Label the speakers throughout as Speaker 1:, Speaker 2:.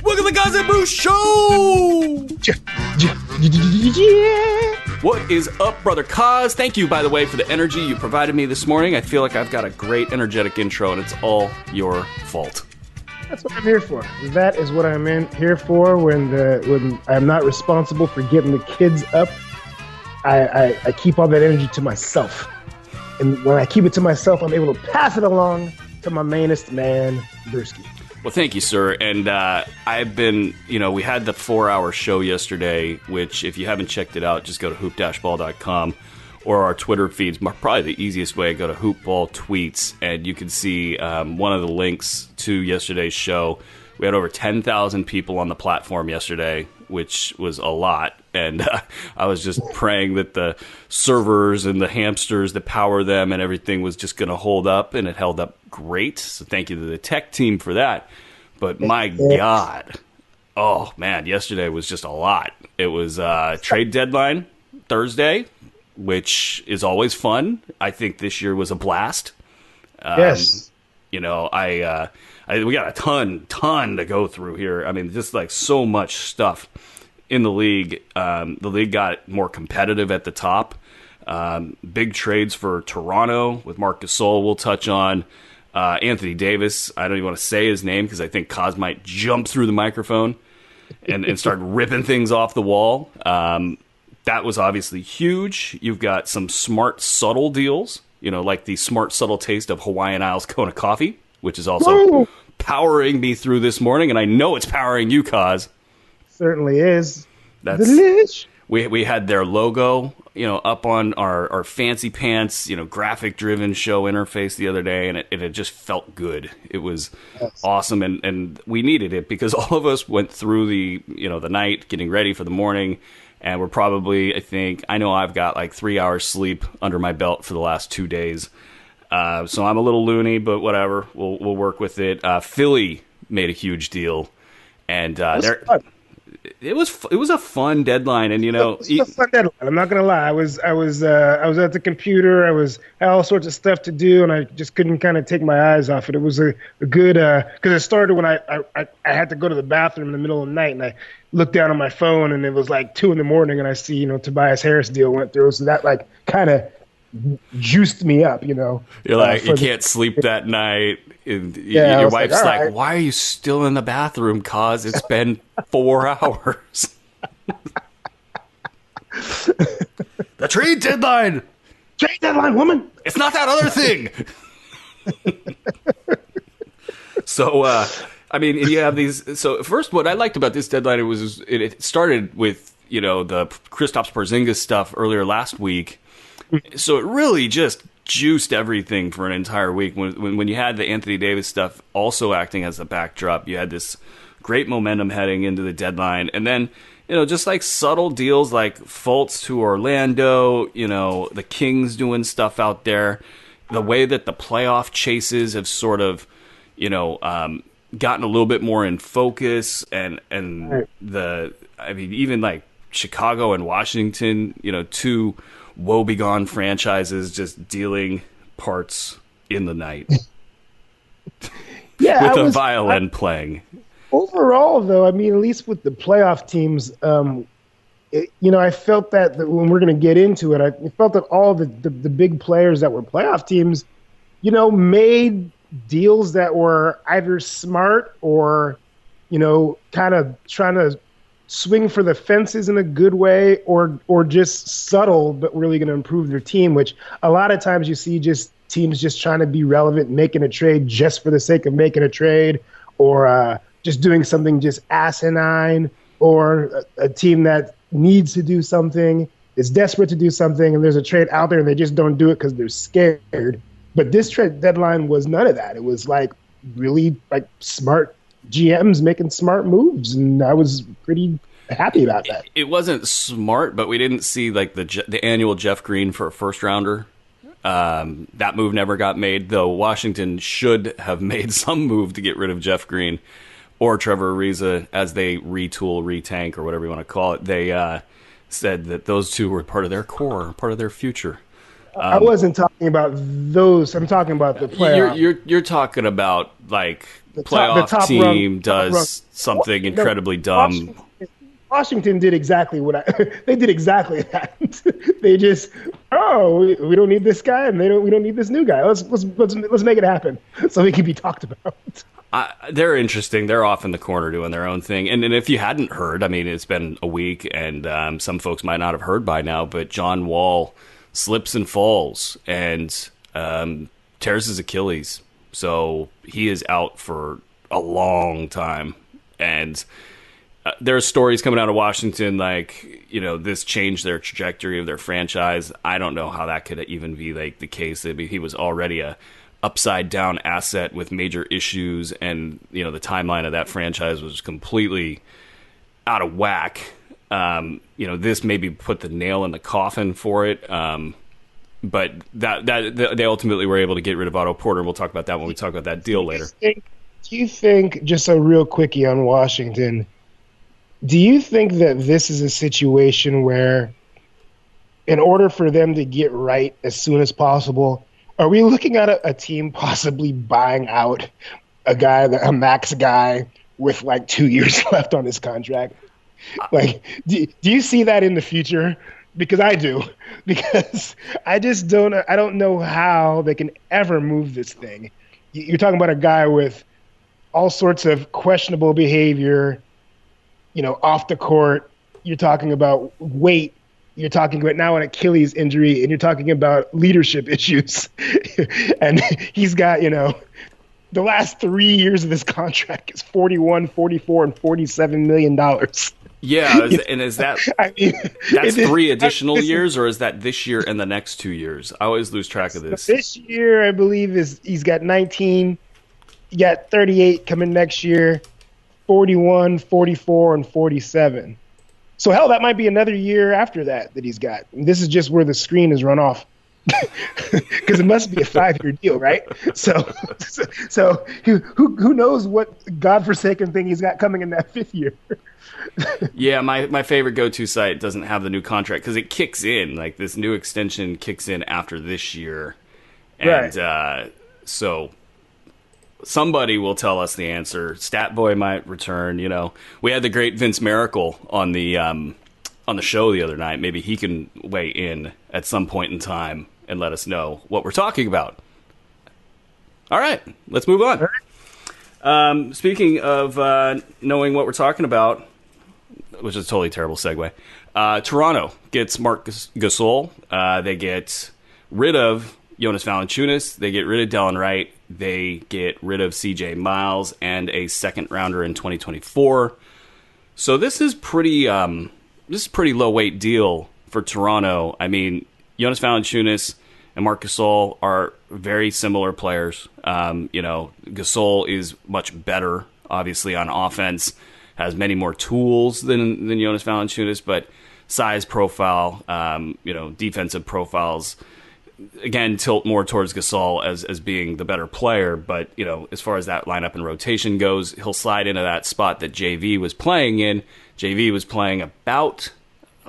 Speaker 1: Welcome to the Guys and Brew Show! What is up, Brother Kaz? Thank you, by the way, for the energy you provided me this morning. I feel like I've got a great, energetic intro, and it's all your fault.
Speaker 2: That's what I'm here for. That is what I'm here for when I'm not responsible for getting the kids up. I keep all that energy to myself. And when I keep it to myself, I'm able to pass it along to my mainest man, Brewski.
Speaker 1: Well, thank you, sir. And I've been, we had the 4-hour show yesterday, which if you haven't checked it out, just go to hoop-ball.com or our Twitter feeds. Probably the easiest way, go to Hoopball Tweets, and you can see one of the links to yesterday's show. We had over 10,000 people on the platform yesterday, which was a lot. And I was just praying that the servers and the hamsters that power them and everything was just going to hold up, and it held up great. So thank you to the tech team for that. But my God, oh man, yesterday was just a lot. It was trade deadline Thursday, which is always fun. I think this year was a blast.
Speaker 2: Yes.
Speaker 1: We got a ton to go through here. I mean, just like so much stuff in the league. The league got more competitive at the top. Big trades for Toronto with Marc Gasol we'll touch on. Anthony Davis, I don't even want to say his name because I think Kaz might jump through the microphone and start ripping things off the wall. That was obviously huge. You've got some smart, subtle deals, like the smart, subtle taste of Hawaiian Isles Kona coffee, which is also powering me through this morning, and I know it's powering you, Kaz.
Speaker 2: Certainly is.
Speaker 1: That's
Speaker 2: delish.
Speaker 1: We had their logo, up on our fancy pants, graphic driven show interface the other day, and it just felt good. It was awesome, and we needed it because all of us went through the night getting ready for the morning, and we're probably, I know I've got like 3 hours sleep under my belt for the last 2 days. So I'm a little loony, but whatever. We'll work with it. Philly made a huge deal, and it was a fun deadline, and
Speaker 2: it was a fun deadline. I'm not gonna lie. I was at the computer. I had all sorts of stuff to do, and I just couldn't kind of take my eyes off it. It was a good because it started when I had to go to the bathroom in the middle of the night, and I looked down on my phone, and it was like 2 a.m, and I see Tobias Harris deal went through, so that like kind of juiced me up. You're
Speaker 1: like you can't sleep that night. Your wife's like, right. Why are you still in the bathroom, Kaz? It's been 4 hours. The trade deadline.
Speaker 2: Trade deadline, woman.
Speaker 1: It's not that other thing. So, you have these. So, first, what I liked about this deadline it started with the Kristaps Porzingis stuff earlier last week. So it really just juiced everything for an entire week. When you had the Anthony Davis stuff also acting as a backdrop, you had this great momentum heading into the deadline. And then, just like subtle deals like Fultz to Orlando, the Kings doing stuff out there, the way that the playoff chases have sort of, gotten a little bit more in focus and even like Chicago and Washington, two woebegone franchises just dealing parts in the night. With a violin playing.
Speaker 2: Overall, though, at least with the playoff teams, I felt that when we're going to get into it, I felt that all the big players that were playoff teams, made deals that were either smart or, kind of trying to swing for the fences in a good way or just subtle but really going to improve their team, which a lot of times you see just teams just trying to be relevant, making a trade just for the sake of making a trade, or just doing something just asinine, or a team that needs to do something, is desperate to do something, and there's a trade out there and they just don't do it because they're scared. But this trade deadline was none of that. It was like really like smart GMs making smart moves, and I was pretty happy about that.
Speaker 1: It wasn't smart, but we didn't see like the annual Jeff Green for a first rounder. That move never got made, though Washington should have made some move to get rid of Jeff Green or Trevor Ariza as they retool, retank, or whatever you want to call it. They said that those two were part of their core, part of their future.
Speaker 2: I wasn't talking about those. I'm talking about the playoff.
Speaker 1: You're talking about like
Speaker 2: The
Speaker 1: playoff
Speaker 2: top rung,
Speaker 1: team
Speaker 2: top rung.
Speaker 1: does something
Speaker 2: No,
Speaker 1: incredibly dumb.
Speaker 2: Washington, Washington did exactly what they did exactly that. They just, we don't need this guy, and we don't need this new guy. Let's make it happen so he can be talked about.
Speaker 1: They're interesting. They're off in the corner doing their own thing. And if you hadn't heard, I mean, it's been a week, and some folks might not have heard by now, but John Wall slips and falls and tears his Achilles. So he is out for a long time. And there are stories coming out of Washington like, this changed their trajectory of their franchise. I don't know how that could even be like the case. I mean, he was already a upside down asset with major issues, and the timeline of that franchise was completely out of whack. This maybe put the nail in the coffin for it. But that they ultimately were able to get rid of Otto Porter. We'll talk about that when we talk about that deal later.
Speaker 2: Do you think, just a real quickie on Washington, do you think that this is a situation where, in order for them to get right as soon as possible, are we looking at a team possibly buying out a max guy with like 2 years left on his contract? Like, do you see that in the future? Because I do. Because I don't know how they can ever move this thing. You're talking about a guy with all sorts of questionable behavior, off the court. You're talking about weight. You're talking about now an Achilles injury, and you're talking about leadership issues. And he's got, the last 3 years of this contract is $41, $44, and $47 million.
Speaker 1: Yeah, and is that that's 3 additional years, or is that this year and the next 2 years? I always lose track of this.
Speaker 2: This year, I believe, he's got 19. You got 38 coming next year, 41, 44, and 47. So, hell, that might be another year after that he's got. And this is just where the screen is run off. Because it must be a 5-year deal, right? So who knows what godforsaken thing he's got coming in that 5th year.
Speaker 1: Yeah, my favorite go-to site doesn't have the new contract because it kicks in. Like, this new extension kicks in after this year. And
Speaker 2: right.
Speaker 1: So somebody will tell us the answer. Statboy might return, We had the great Vince Miracle on the show the other night. Maybe he can weigh in at some point in time and let us know what we're talking about. All right, let's move on. Speaking of knowing what we're talking about, which is a totally terrible segue, Toronto gets Marc Gasol. They get rid of Jonas Valanciunas. They get rid of Delon Wright. They get rid of C.J. Miles and a second-rounder in 2024. So this is pretty low weight deal for Toronto. I mean, Jonas Valanciunas and Marc Gasol are very similar players. Gasol is much better, obviously, on offense, has many more tools than Jonas Valanciunas, but size profile, defensive profiles, again, tilt more towards Gasol as being the better player. But, as far as that lineup and rotation goes, he'll slide into that spot that JV was playing in. JV was playing about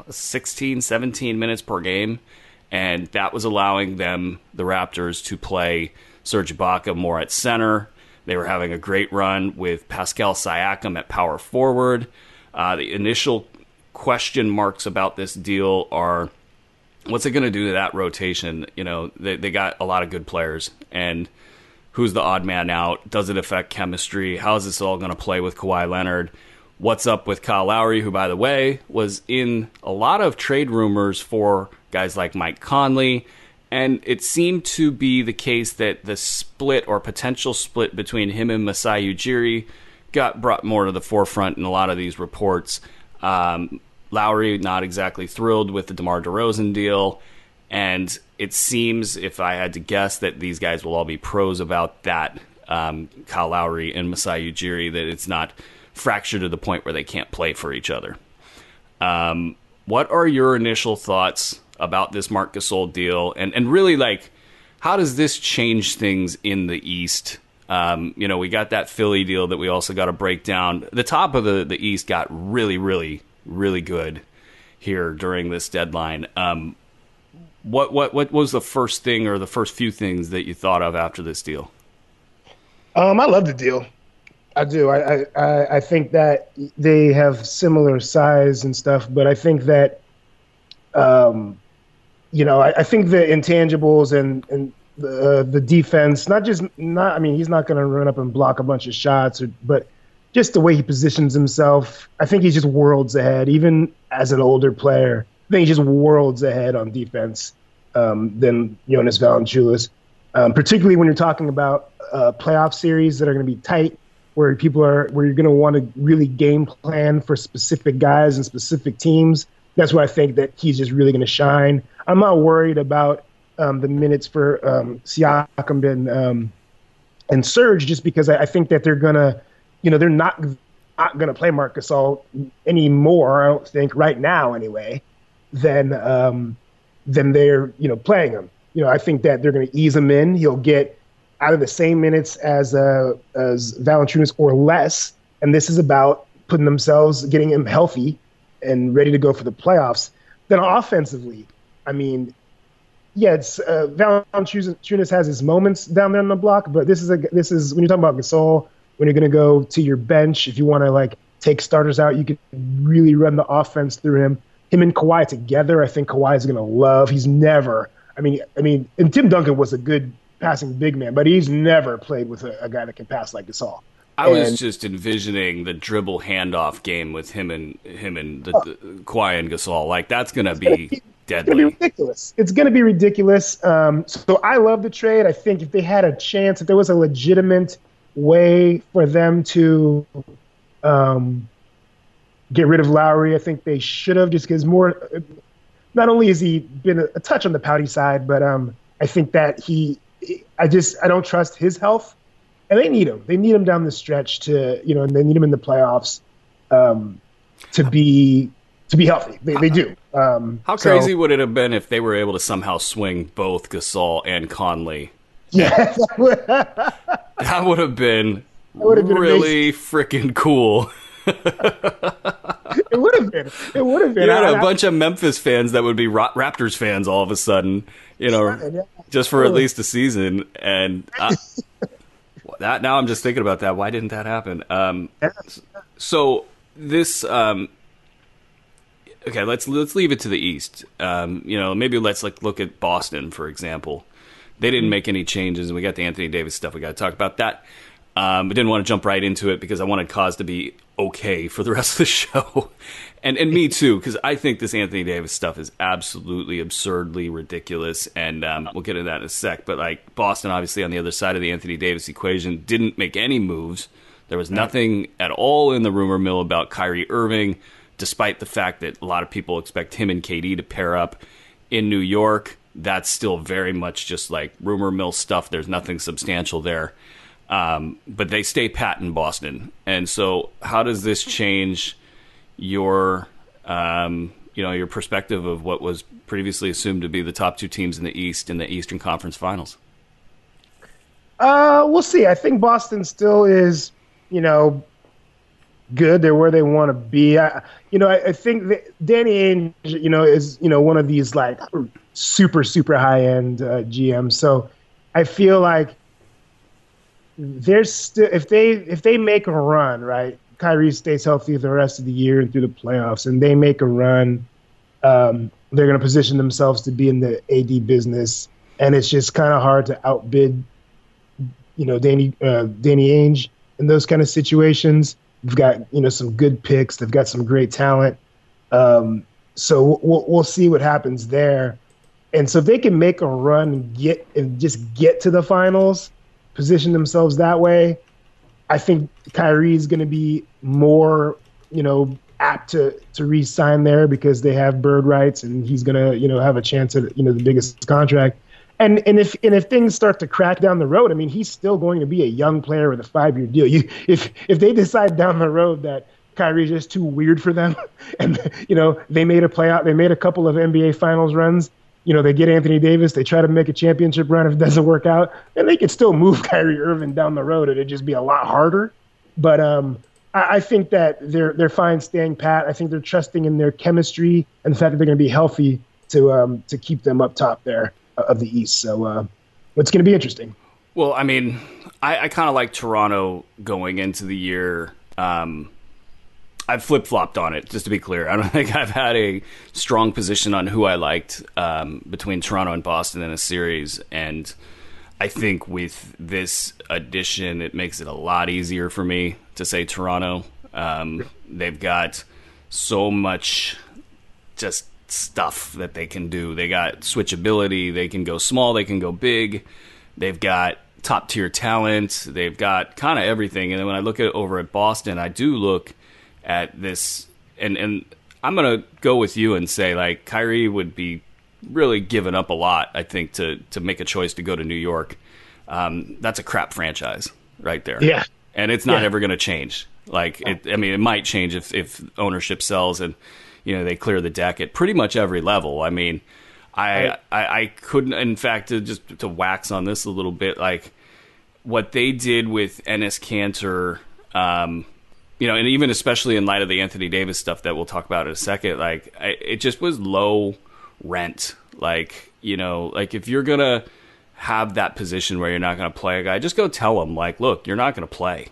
Speaker 1: 16, 17 minutes per game, and that was allowing them, the Raptors, to play Serge Ibaka more at center. They were having a great run with Pascal Siakam at power forward. The initial question marks about this deal are, what's it going to do to that rotation? They got a lot of good players, and who's the odd man out? Does it affect chemistry? How is this all going to play with Kawhi Leonard? What's up with Kyle Lowry, who, by the way, was in a lot of trade rumors for guys like Mike Conley, and it seemed to be the case that the split or potential split between him and Masai Ujiri got brought more to the forefront in a lot of these reports. Lowry not exactly thrilled with the DeMar DeRozan deal, and it seems, if I had to guess, that these guys will all be pros about that, Kyle Lowry and Masai Ujiri, that it's not fractured to the point where they can't play for each other. What are your initial thoughts about this Marc Gasol deal? And really, like, how does this change things in the East? We got that Philly deal that we also got to break down. The top of the East got really, really, really good here during this deadline. What was the first thing or the first few things that you thought of after this deal?
Speaker 2: I love the deal. I do. I think that they have similar size and stuff, but I think that um, I think the intangibles and the defense, not. I mean, he's not going to run up and block a bunch of shots, but just the way he positions himself, I think he's just worlds ahead. Even as an older player, I think he's just worlds ahead on defense than Jonas Valanciunas. Particularly when you're talking about playoff series that are going to be tight, where you're going to want to really game plan for specific guys and specific teams. That's where I think that he's just really going to shine. I'm not worried about the minutes for Siakam and Serge, just because I think that they're gonna, they're not gonna play Marc Gasol anymore. I don't think right now anyway. Than they're playing him. I think that they're going to ease him in. He'll get out of the same minutes as Valanciunas or less, and this is about getting him healthy and ready to go for the playoffs. Then offensively, I mean, yeah, it's Valanciunas has his moments down there on the block, but this is when you're talking about Gasol, when you're going to go to your bench, if you want to take starters out, you can really run the offense through him. Him and Kawhi together, I think Kawhi is going to love. He's never. I mean, and Tim Duncan was a good passing big man, but he's never played with a guy that can pass like Gasol.
Speaker 1: I was just envisioning the dribble handoff game with him and the Kawhi and Gasol. That's going to be deadly.
Speaker 2: It's going to be ridiculous. So I love the trade. I think if they had a chance, if there was a legitimate way for them to get rid of Lowry, I think they should have, just because not only has he been a touch on the pouty side, but I think that I don't trust his health, and they need him. They need him down the stretch and they need him in the playoffs to be healthy. They do.
Speaker 1: How crazy would it have been if they were able to somehow swing both Gasol and Conley?
Speaker 2: Yeah,
Speaker 1: that would have been really freaking cool.
Speaker 2: It would have been.
Speaker 1: You had a bunch of Memphis fans that would be Raptors fans all of a sudden, just for at least a season. And that now I'm just thinking about that. Why didn't that happen? So this, okay, let's leave it to the East. Maybe let's look at Boston, for example. They didn't make any changes, and we got the Anthony Davis stuff. We got to talk about that. I didn't want to jump right into it because I wanted Kaz to be okay for the rest of the show. And me too, because I think this Anthony Davis stuff is absolutely absurdly ridiculous, and we'll get into that in a sec. But Boston, obviously on the other side of the Anthony Davis equation, didn't make any moves. There was nothing at all in the rumor mill about Kyrie Irving, despite the fact that a lot of people expect him and KD to pair up in New York. That's still very much just rumor mill stuff. There's nothing substantial there. But they stay pat in Boston. And so how does this change your perspective of what was previously assumed to be the top two teams in the East in the Eastern Conference Finals?
Speaker 2: We'll see. I think Boston still is, good. They're where they want to be. I think that Danny Ainge, is, one of these super, super high end GMs. So I feel like there's still, if they make a run, right? Kyrie stays healthy the rest of the year and through the playoffs, and they make a run, they're going to position themselves to be in the AD business, and it's just kind of hard to outbid, Danny Ainge in those kind of situations. They've got some good picks. They've got some great talent. So we'll see what happens there. And so if they can make a run and just get to the finals, position themselves that way, I think Kyrie is going to be more, apt to re-sign there because they have bird rights and he's going to, have a chance at, the biggest contract. And if things start to crack down the road, I mean, he's still going to be a young player with a 5-year deal. If they decide down the road that Kyrie's just too weird for them, and they made a couple of NBA Finals runs. They get Anthony Davis, they try to make a championship run. If it doesn't work out, and they could still move Kyrie Irving down the road. It'd just be a lot harder. But I think that they're fine staying pat. I think they're trusting in their chemistry and the fact that they're going to be healthy to keep them up top there of the East. So it's going to be interesting.
Speaker 1: Well, I mean, I kind of like Toronto going into the year. I've flip-flopped on it, just to be clear. I don't think I've had a strong position on who I liked between Toronto and Boston in a series. And I think with this addition, it makes it a lot easier for me to say Toronto. They've got so much just stuff that they can do. They got switchability. They can go small. They can go big. They've got top-tier talent. They've got kind of everything. And then when I look at over at Boston, I do look at this, and I'm going to go with you and say, like, Kyrie would be really giving up a lot, I think, to make a choice to go to New York. That's a crap franchise right there.
Speaker 2: Yeah.
Speaker 1: And it's not ever going to change. Like, it might change if ownership sells and, they clear the deck at pretty much every level. I mean, I couldn't, in fact, to wax on this a little bit, like, what they did with Enes Kanter, and even especially in light of the Anthony Davis stuff that we'll talk about in a second, like, it just was low rent. Like, like if you're going to have that position where you're not going to play a guy, just go tell him, like, look, you're not going to play.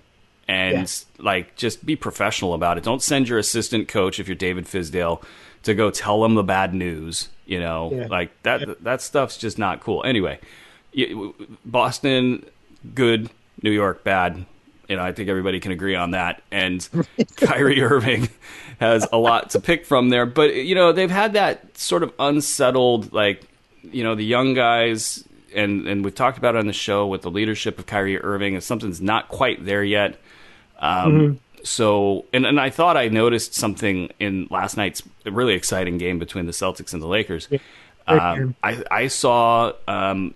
Speaker 1: And, like, just be professional about it. Don't send your assistant coach, if you're David Fizdale, to go tell him the bad news, Like, that stuff's just not cool. Anyway, Boston, good. New York, bad. I think everybody can agree on that. And Kyrie Irving has a lot to pick from there. But, they've had that sort of unsettled, like, the young guys, and we've talked about it on the show with the leadership of Kyrie Irving, and something's not quite there yet. So, and I thought I noticed something in last night's really exciting game between the Celtics and the Lakers. I saw,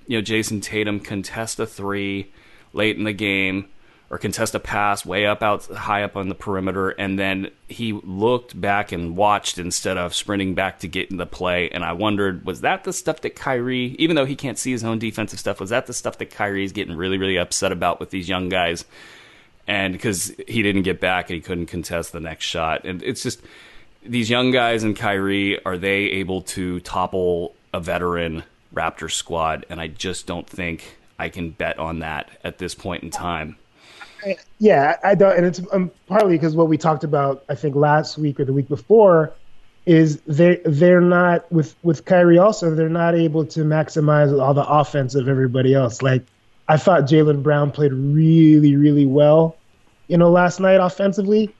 Speaker 1: Jason Tatum contest a three late in the game, or contest a pass way high up on the perimeter, and then he looked back and watched instead of sprinting back to get in the play. And I wondered, was that the stuff that Kyrie, even though he can't see his own defensive stuff, was that the stuff that Kyrie's getting really, really upset about with these young guys? And because he didn't get back and he couldn't contest the next shot. And it's just, these young guys and Kyrie, are they able to topple a veteran Raptors squad? And I just don't think I can bet on that at this point in time.
Speaker 2: Yeah, I don't, and it's partly because what we talked about, I think last week or the week before, is they're not with Kyrie. Also, they're not able to maximize all the offense of everybody else. Like, I thought Jaylen Brown played really, really well, last night offensively,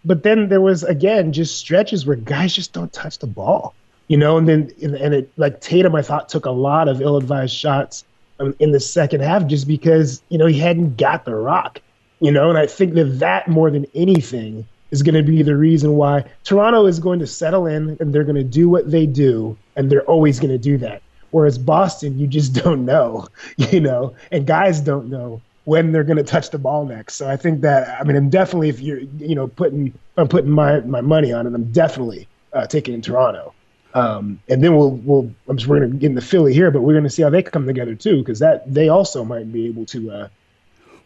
Speaker 2: but then there was again just stretches where guys just don't touch the ball, and then it, like, Tatum, I thought, took a lot of ill-advised shots in the second half just because he hadn't got the rock. And I think that more than anything is going to be the reason why Toronto is going to settle in, and they're going to do what they do, and they're always going to do that. Whereas Boston, you just don't know, and guys don't know when they're going to touch the ball next. So I think that, I'm definitely, if you're, I'm putting my money on it, I'm definitely taking in Toronto. And then we're going to get into Philly here, but we're going to see how they come together too, because they also might be able to.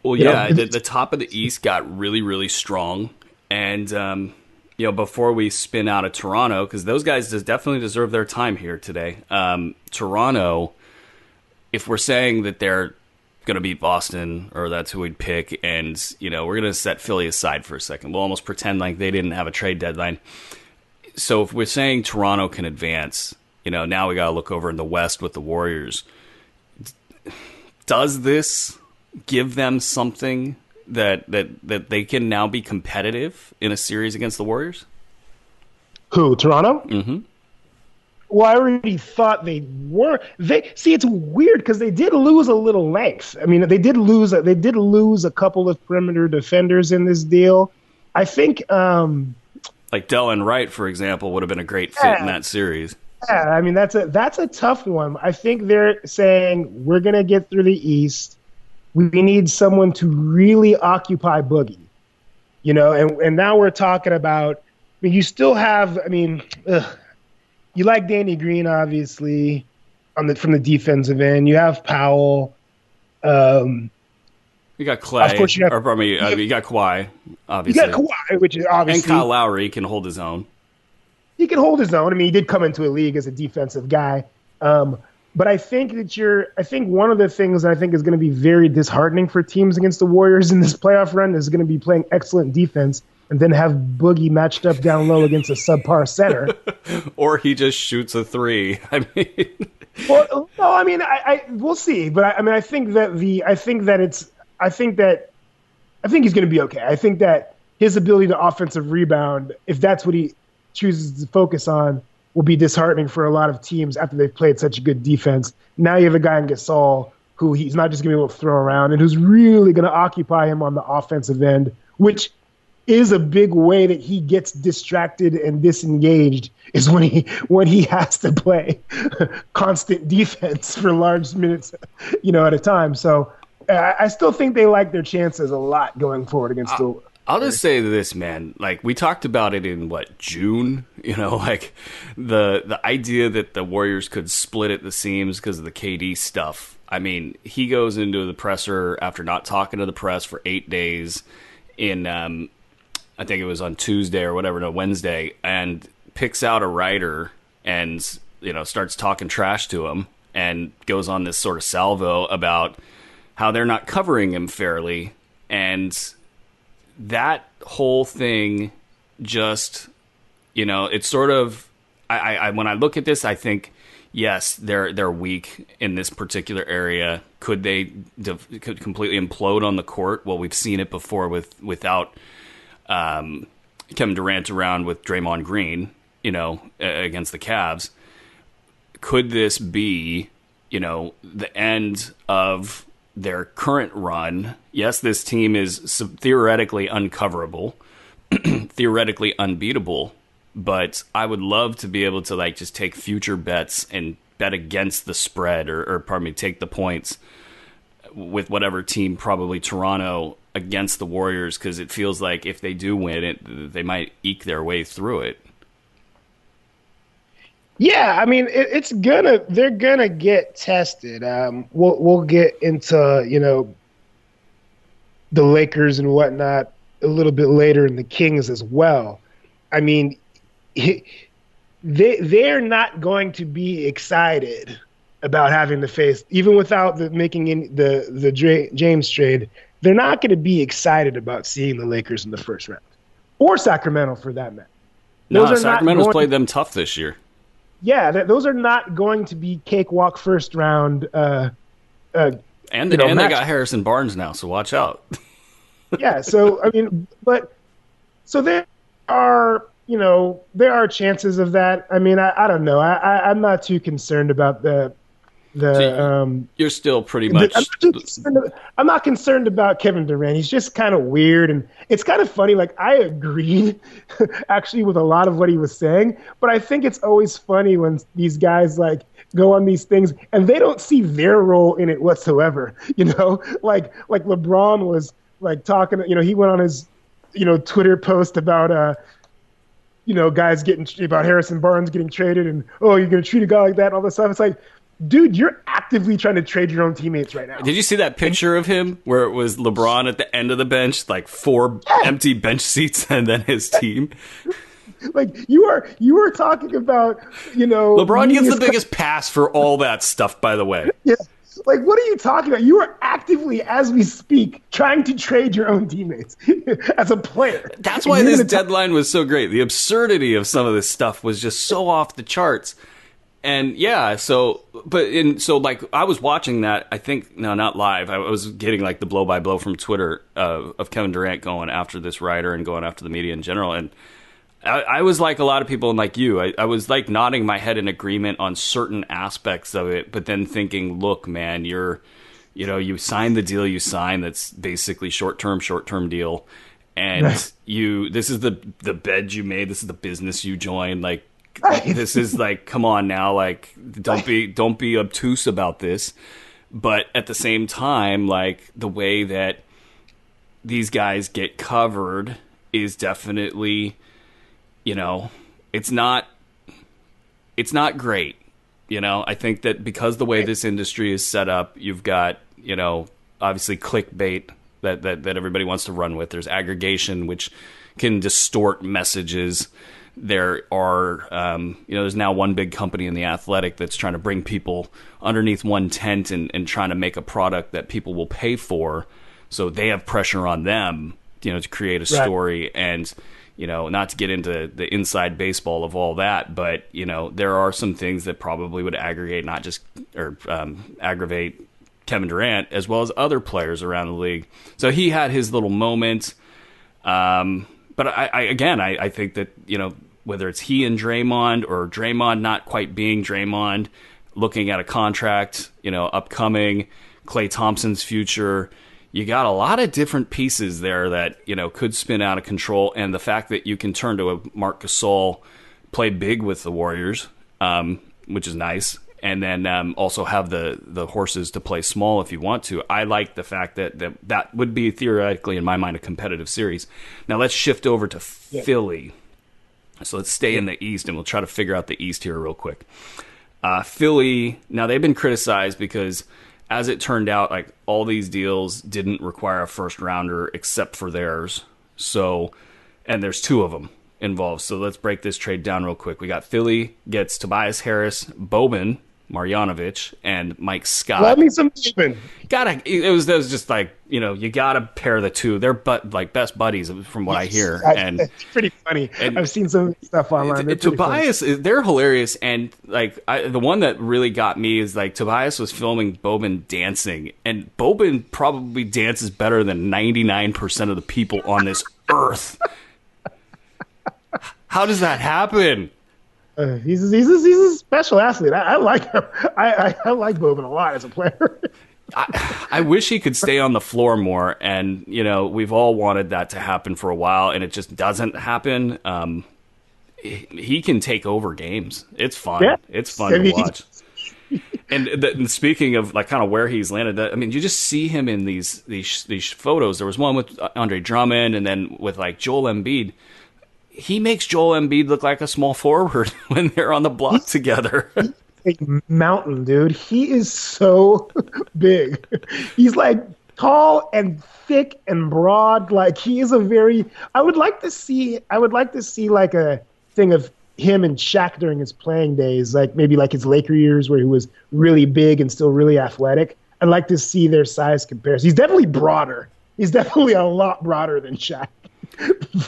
Speaker 1: Well, yeah, the top of the East got really, really strong. And, before we spin out of Toronto, because those guys definitely deserve their time here today. Toronto, if we're saying that they're going to beat Boston, or that's who we'd pick, and, we're going to set Philly aside for a second. We'll almost pretend like they didn't have a trade deadline. So if we're saying Toronto can advance, now we got to look over in the West with the Warriors. Does this give them something that they can now be competitive in a series against the Warriors?
Speaker 2: Who, Toronto?
Speaker 1: Mm-hmm.
Speaker 2: Well, I already thought they were. It's weird because they did lose a little length. They did lose a couple of perimeter defenders in this deal. I think,
Speaker 1: like Delon Wright, for example, would have been a great fit in that series.
Speaker 2: Yeah, that's a tough one. I think they're saying we're gonna get through the East. We need someone to really occupy Boogie, and now we're talking about. You still have. You like Danny Green, obviously, from the defensive end. You have Powell.
Speaker 1: You got Clay.
Speaker 2: Of course, you got
Speaker 1: Kawhi. Obviously,
Speaker 2: you got Kawhi, which is obviously,
Speaker 1: and Kyle Lowry can hold his own.
Speaker 2: he can hold his own. I mean, he did come into a league as a defensive guy. But I think I think one of the things that I think is going to be very disheartening for teams against the Warriors in this playoff run is going to be playing excellent defense and then have Boogie matched up down low against a subpar center.
Speaker 1: Or he just shoots a three. I mean,
Speaker 2: well, no, I mean, I we'll see. But I mean, I think he's going to be okay. I think that his ability to offensive rebound, if that's what he chooses to focus on, will be disheartening for a lot of teams after they've played such a good defense. Now you have a guy in Gasol who he's not just going to be able to throw around and who's really going to occupy him on the offensive end, which is a big way that he gets distracted and disengaged is when he has to play constant defense for large minutes, at a time. So I still think they like their chances a lot going forward against the
Speaker 1: I'll just say this, man. Like, we talked about it in, June? Like, the idea that the Warriors could split at the seams because of the KD stuff. I mean, he goes into the presser after not talking to the press for 8 days in, I think it was on Tuesday or whatever, no, Wednesday, and picks out a writer and, starts talking trash to him and goes on this sort of salvo about how they're not covering him fairly. And that whole thing just, it's sort of, I when I look at this, I think, yes, they're weak in this particular area. Could they could completely implode on the court? Well, we've seen it before without Kevin Durant around with Draymond Green, against the Cavs. Could this be, the end of their current run? Yes, this team is theoretically uncoverable, theoretically unbeatable, but I would love to be able to just take future bets and bet against the spread or pardon me, take the points with whatever team, probably Toronto, against the Warriors, because it feels like if they do win it, they might eke their way through it.
Speaker 2: Yeah, I mean, they're gonna get tested. We'll get into the Lakers and whatnot a little bit later, and the Kings as well. I mean, they're not going to be excited about having to face, even without making the James trade. They're not going to be excited about seeing the Lakers in the first round, or Sacramento for that matter.
Speaker 1: No, Sacramento's played them tough this year.
Speaker 2: Yeah, those are not going to be cakewalk first round.
Speaker 1: And they got Harrison Barnes now, so watch out.
Speaker 2: Yeah, so I mean, there are chances of that. I mean, I don't know. I'm not too concerned about
Speaker 1: you're still pretty much.
Speaker 2: I'm not concerned about Kevin Durant. He's just kind of weird, and it's kind of funny. Like, I agreed actually with a lot of what he was saying, but I think it's always funny when these guys go on these things and they don't see their role in it whatsoever. Like LeBron was talking. He went on his Twitter post about guys about Harrison Barnes getting traded, and you're gonna treat a guy like that and all this stuff. It's like, dude, you're actively trying to trade your own teammates right now.
Speaker 1: Did you see that picture of him where it was LeBron at the end of the bench, 4 empty bench seats, and then his team?
Speaker 2: You were talking about,
Speaker 1: LeBron gets the biggest pass for all that stuff, by the way.
Speaker 2: Yeah. What are you talking about? You are actively, as we speak, trying to trade your own teammates as a player.
Speaker 1: That's why this deadline was so great. The absurdity of some of this stuff was just so off the charts. And yeah, I was watching that, I think, no, not live. I was getting the blow by blow from Twitter of Kevin Durant going after this writer and going after the media in general. And I was like a lot of people, and like you, I was nodding my head in agreement on certain aspects of it, but then thinking, look, man, you signed the deal you signed. That's basically short-term deal. And this is the bed you made. This is the business you joined. This is come on now, don't be obtuse about this. But at the same time, the way that these guys get covered is definitely, it's not great. I think that because the way this industry is set up, you've got, obviously clickbait that everybody wants to run with. There's aggregation, which can distort messages. There are, there's now one big company in the athletic that's trying to bring people underneath one tent and trying to make a product that people will pay for. So they have pressure on them, to create a story. And, not to get into the inside baseball of all that, but, there are some things that probably would aggravate Kevin Durant as well as other players around the league. So he had his little moment. But I think that, whether it's he and Draymond or Draymond not quite being Draymond, looking at a contract, upcoming, Klay Thompson's future, you got a lot of different pieces there that, could spin out of control. And the fact that you can turn to a Marc Gasol, play big with the Warriors, which is nice. And then also have the horses to play small if you want to. I like the fact that would be theoretically, in my mind, a competitive series. Now let's shift over to Philly. So let's stay in the East, and we'll try to figure out the East here real quick. Philly, now they've been criticized because, as it turned out, like all these deals didn't require a first rounder except for theirs. So, and there's two of them involved. So let's break this trade down real quick. We got Philly gets Tobias Harris, Boban Marjanovic, and Mike Scott.
Speaker 2: Love me some Boban.
Speaker 1: It was just like, you gotta pair the two. They're best buddies from what I hear. And
Speaker 2: it's pretty funny. I've seen some stuff online.
Speaker 1: Tobias, they're hilarious. And like the one that really got me is like Tobias was filming Boban dancing, and Boban probably dances better than 99% of the people on this earth. How does that happen?
Speaker 2: He's a special athlete. I like him. I like Boban a lot as a player.
Speaker 1: I wish he could stay on the floor more, and we've all wanted that to happen for a while, and it just doesn't happen. He can take over games. It's fun. Yeah. It's fun to watch. And speaking of like kind of where he's landed, you just see him in these photos. There was one with Andre Drummond, and then with like Joel Embiid. He makes Joel Embiid look like a small forward when they're on the block together.
Speaker 2: A mountain, dude. He is so big. He's like tall and thick and broad. Like he is I would like to see like a thing of him and Shaq during his playing days, like maybe like his Laker years where he was really big and still really athletic. I'd like to see their size comparison. He's definitely broader. He's definitely a lot broader than Shaq.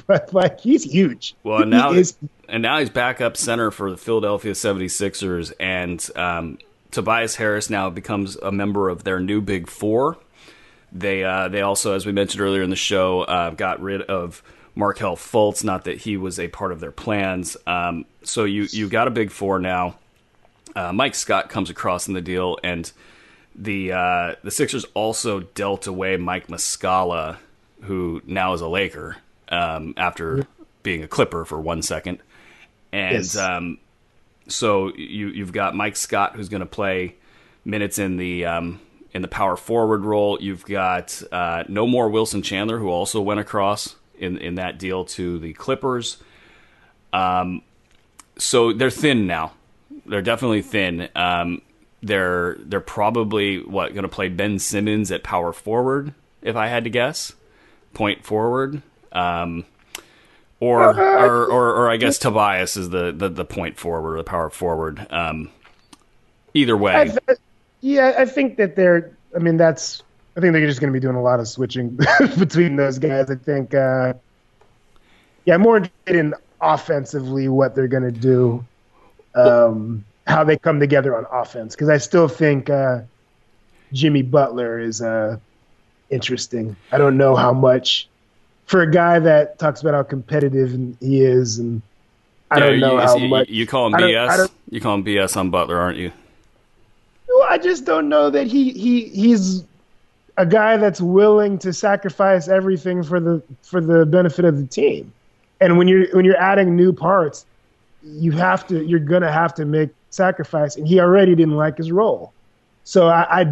Speaker 2: But like he's huge.
Speaker 1: Well, now he's backup center for the Philadelphia 76ers, and Tobias Harris now becomes a member of their new Big Four. They also, as we mentioned earlier in the show, got rid of Markelle Fultz. Not that he was a part of their plans. So you got a Big Four now. Mike Scott comes across in the deal, and the Sixers also dealt away Mike Muscala, who now is a Laker. After being a Clipper for 1 second. And yes. So you've got Mike Scott, who's going to play minutes in the power forward role. You've got no more Wilson Chandler, who also went across in that deal to the Clippers. So they're thin now. They're definitely thin. They're probably going to play Ben Simmons at power forward, if I had to guess, point forward. Or I guess Tobias is the point forward or the power forward. Either way.
Speaker 2: I think that they're just going to be doing a lot of switching between those guys. I think, I'm more interested in offensively what they're going to do, how they come together on offense. Because I still think Jimmy Butler is interesting. I don't know how much. For a guy that talks about how competitive he is, and I don't know how much.
Speaker 1: You call him BS? You call him BS on Butler, aren't you?
Speaker 2: Well, I just don't know that he's a guy that's willing to sacrifice everything for the benefit of the team. And when you're adding new parts, you're gonna have to make sacrifice. And he already didn't like his role, so I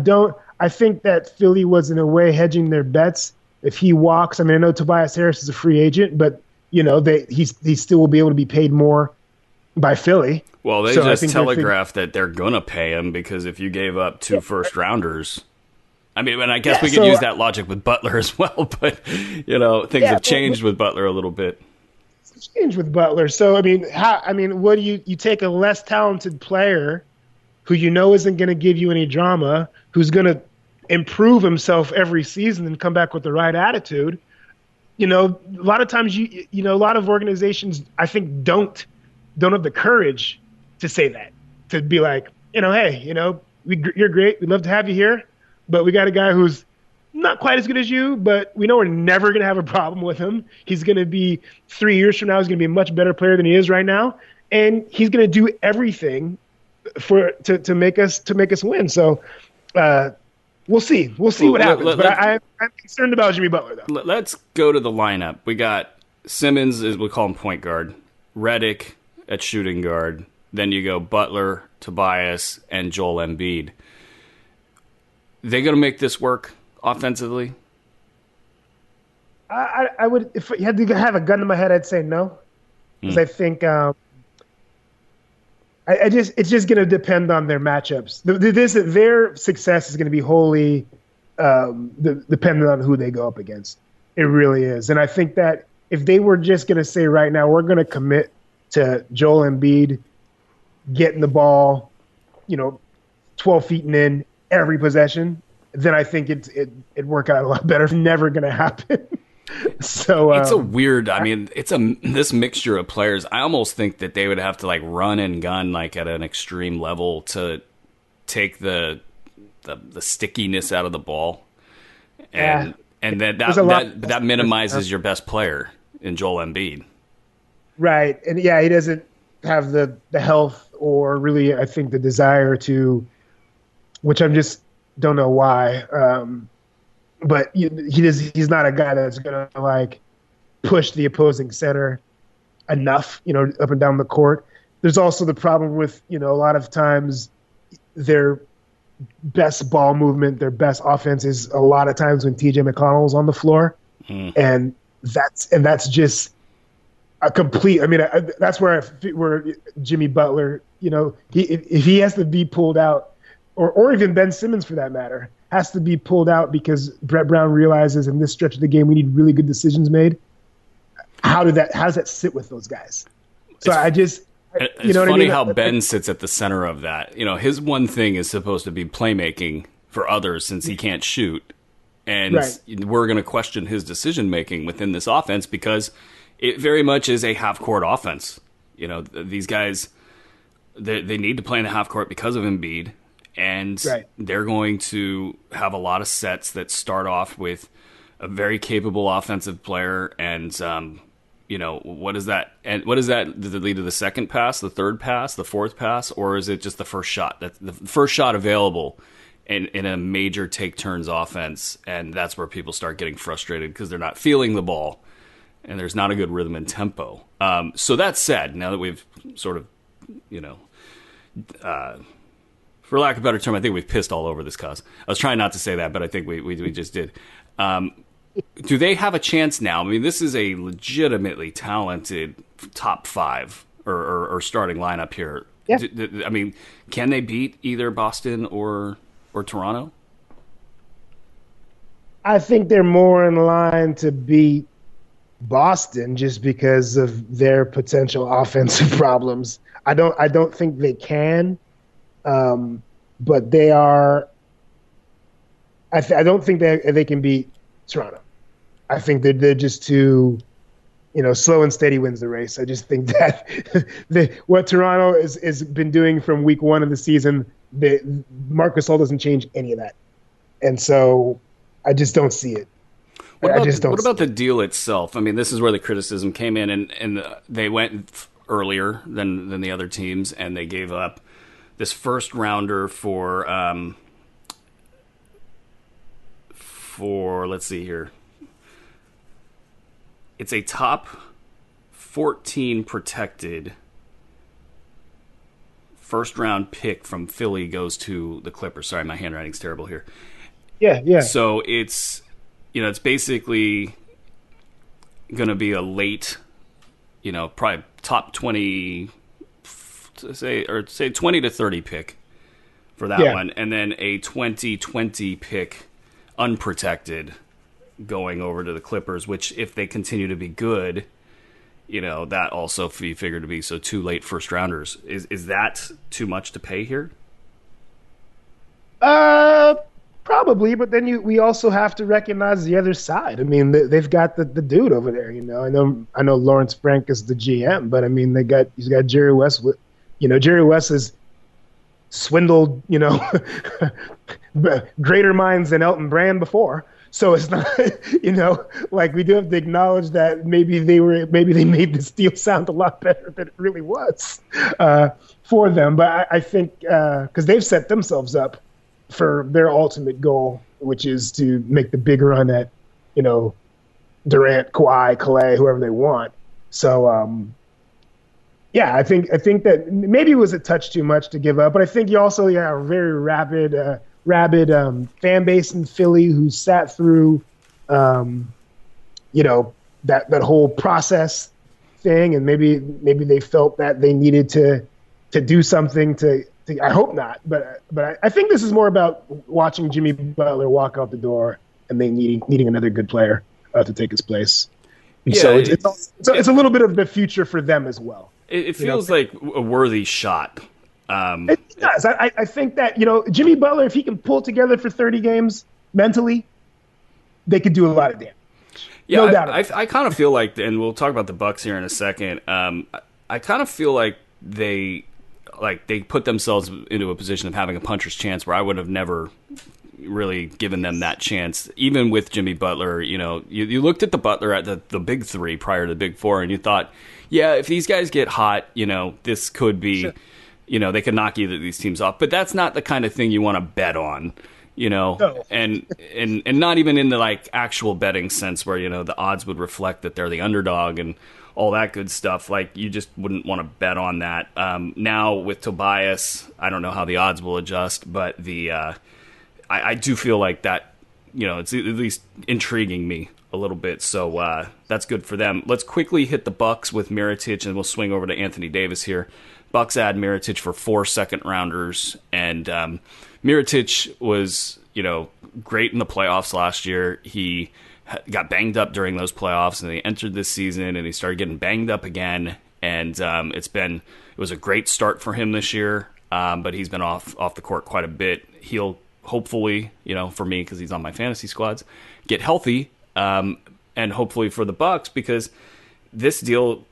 Speaker 2: think that Philly was in a way hedging their bets. If he walks, I know Tobias Harris is a free agent, but he still will be able to be paid more by Philly.
Speaker 1: Well, they just telegraphed that they're going to pay him because if you gave up two first rounders, and I guess we could use that logic with Butler as well, but things have changed with Butler a little bit.
Speaker 2: change with Butler. So I mean, what do you take a less talented player who you know isn't going to give you any drama, who's going to improve himself every season and come back with the right attitude. A lot of times a lot of organizations I think don't have the courage to say that, to be like, hey, you're great, we'd love to have you here, but we got a guy who's not quite as good as you, but we know we're never going to have a problem with him. He's going to be 3 years from now, he's going to be a much better player than he is right now, and he's going to do everything to make us win. So we'll see what happens. But I'm concerned about Jimmy Butler, though.
Speaker 1: Let's go to the lineup. We got Simmons, as we call him, point guard. Redick at shooting guard. Then you go Butler, Tobias, and Joel Embiid. They going to make this work offensively?
Speaker 2: I would, if you had to have a gun to my head, I'd say no, because I think it's just going to depend on their matchups. Their success is going to be wholly dependent on who they go up against. It really is. And I think that if they were just going to say right now, we're going to commit to Joel Embiid getting the ball, 12 feet and in every possession, then I think it'd work out a lot better. It's never going to happen. So
Speaker 1: it's a weird. I mean, this mixture of players. I almost think that they would have to like run and gun like at an extreme level to take the stickiness out of the ball, and that minimizes your best player in Joel Embiid.
Speaker 2: Right, and he doesn't have the health or really, I think, the desire to, which I just don't know why. But he's not a guy that's going to like push the opposing center enough, up and down the court. There's also the problem with, a lot of times their best ball movement, their best offense is a lot of times when TJ McConnell's on the floor. And that's just a complete, that's where Jimmy Butler, if he has to be pulled out, or even Ben Simmons for that matter, has to be pulled out because Brett Brown realizes in this stretch of the game we need really good decisions made. How does that sit with those guys? So it's
Speaker 1: funny how Ben sits at the center of that. His one thing is supposed to be playmaking for others since he can't shoot. And we're going to question his decision making within this offense because it very much is a half court offense. These guys, they need to play in the half court because of Embiid. And they're going to have a lot of sets that start off with a very capable offensive player. And, what is that? And what is that? Does it lead to the second pass, the third pass, the fourth pass? Or is it just the first shot? That's the first shot available in a major take turns offense. And that's where people start getting frustrated because they're not feeling the ball and there's not a good rhythm and tempo. So that said, now that we've sort of, for lack of a better term, I think we've pissed all over this cause. I was trying not to say that, but I think we just did. Do they have a chance now? I mean, this is a legitimately talented top five or starting lineup here.
Speaker 2: Yeah.
Speaker 1: Can they beat either Boston or Toronto?
Speaker 2: I think they're more in line to beat Boston just because of their potential offensive problems. I don't think they can. But they are. I don't think they can beat Toronto. I think they're just too, slow and steady wins the race. I just think that what Toronto has been doing from week one of the season, Marc Gasol doesn't change any of that, and so I just don't see it.
Speaker 1: What about the deal itself? I mean, this is where the criticism came in, and they went earlier than the other teams, and they gave up this first rounder for let's see here. It's a top 14 protected first round pick from Philly goes to the Clippers. Sorry, my handwriting's terrible here.
Speaker 2: Yeah.
Speaker 1: So it's it's basically going to be a late, probably top 20. Say 20 to 30 pick for that one, and then a 2020 pick unprotected going over to the Clippers, which if they continue to be good, that also be figured to be so 2 late first rounders. Is that too much to pay here?
Speaker 2: Probably, but then we also have to recognize the other side. I mean, they've got the dude over there. I know Lawrence Frank is the GM, but I mean, he's got Jerry West. Jerry West has swindled greater minds than Elton Brand before. So it's not, like we do have to acknowledge that maybe they made this deal sound a lot better than it really was for them. But I think because they've set themselves up for their ultimate goal, which is to make the big run at, Durant, Kawhi, Clay, whoever they want. So, I think that maybe it was a touch too much to give up, but I think you also a very rabid fan base in Philly who sat through, that whole process thing, and maybe they felt that they needed to do something to. I hope not, but I think this is more about watching Jimmy Butler walk out the door and they needing another good player to take his place. And so it's a little bit of the future for them as well.
Speaker 1: It feels like a worthy shot.
Speaker 2: It does. I think that Jimmy Butler, if he can pull together for 30 games mentally, they could do a lot of damage.
Speaker 1: Yeah,
Speaker 2: no doubt.
Speaker 1: I kind of feel like, and we'll talk about the Bucks here in a second. I kind of feel like they put themselves into a position of having a puncher's chance where I would have never really given them that chance. Even with Jimmy Butler, you looked at the Butler at the big three prior to the big four, and you thought, yeah, if these guys get hot, this could be, sure. They could knock either of these teams off. But that's not the kind of thing you want to bet on,
Speaker 2: No.
Speaker 1: and not even in the actual betting sense where, the odds would reflect that they're the underdog and all that good stuff. You just wouldn't want to bet on that. Now with Tobias, I don't know how the odds will adjust, but I do feel like that, it's at least intriguing me a little bit. So that's good for them. Let's quickly hit the Bucks with Mirotic, and we'll swing over to Anthony Davis here. Bucks add Mirotic for 4 second-rounders, and Mirotic was, great in the playoffs last year. He got banged up during those playoffs, and he entered this season, and he started getting banged up again. And it was a great start for him this year, but he's been off the court quite a bit. He'll hopefully, for me, because he's on my fantasy squads, get healthy, and hopefully for the Bucks, because this deal,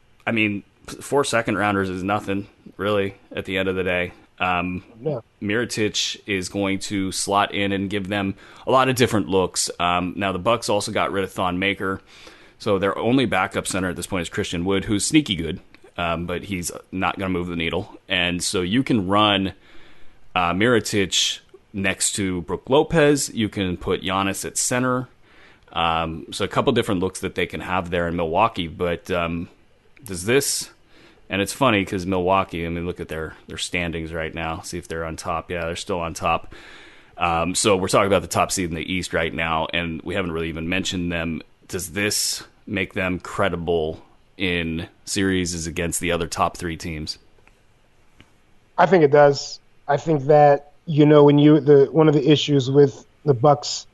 Speaker 1: 4 second-rounders is nothing, really, at the end of the day. Mirotic is going to slot in and give them a lot of different looks. Now, the Bucks also got rid of Thon Maker, so their only backup center at this point is Christian Wood, who's sneaky good, but he's not going to move the needle. And so you can run Mirotic next to Brook Lopez. You can put Giannis at center. So a couple different looks that they can have there in Milwaukee. But does this... And it's funny because Milwaukee, look at their standings right now. See if they're on top. Yeah, they're still on top. So we're talking about the top seed in the East right now, and we haven't really even mentioned them. Does this make them credible in series against the other top 3 teams?
Speaker 2: I think it does. I think that, one of the issues with the Bucks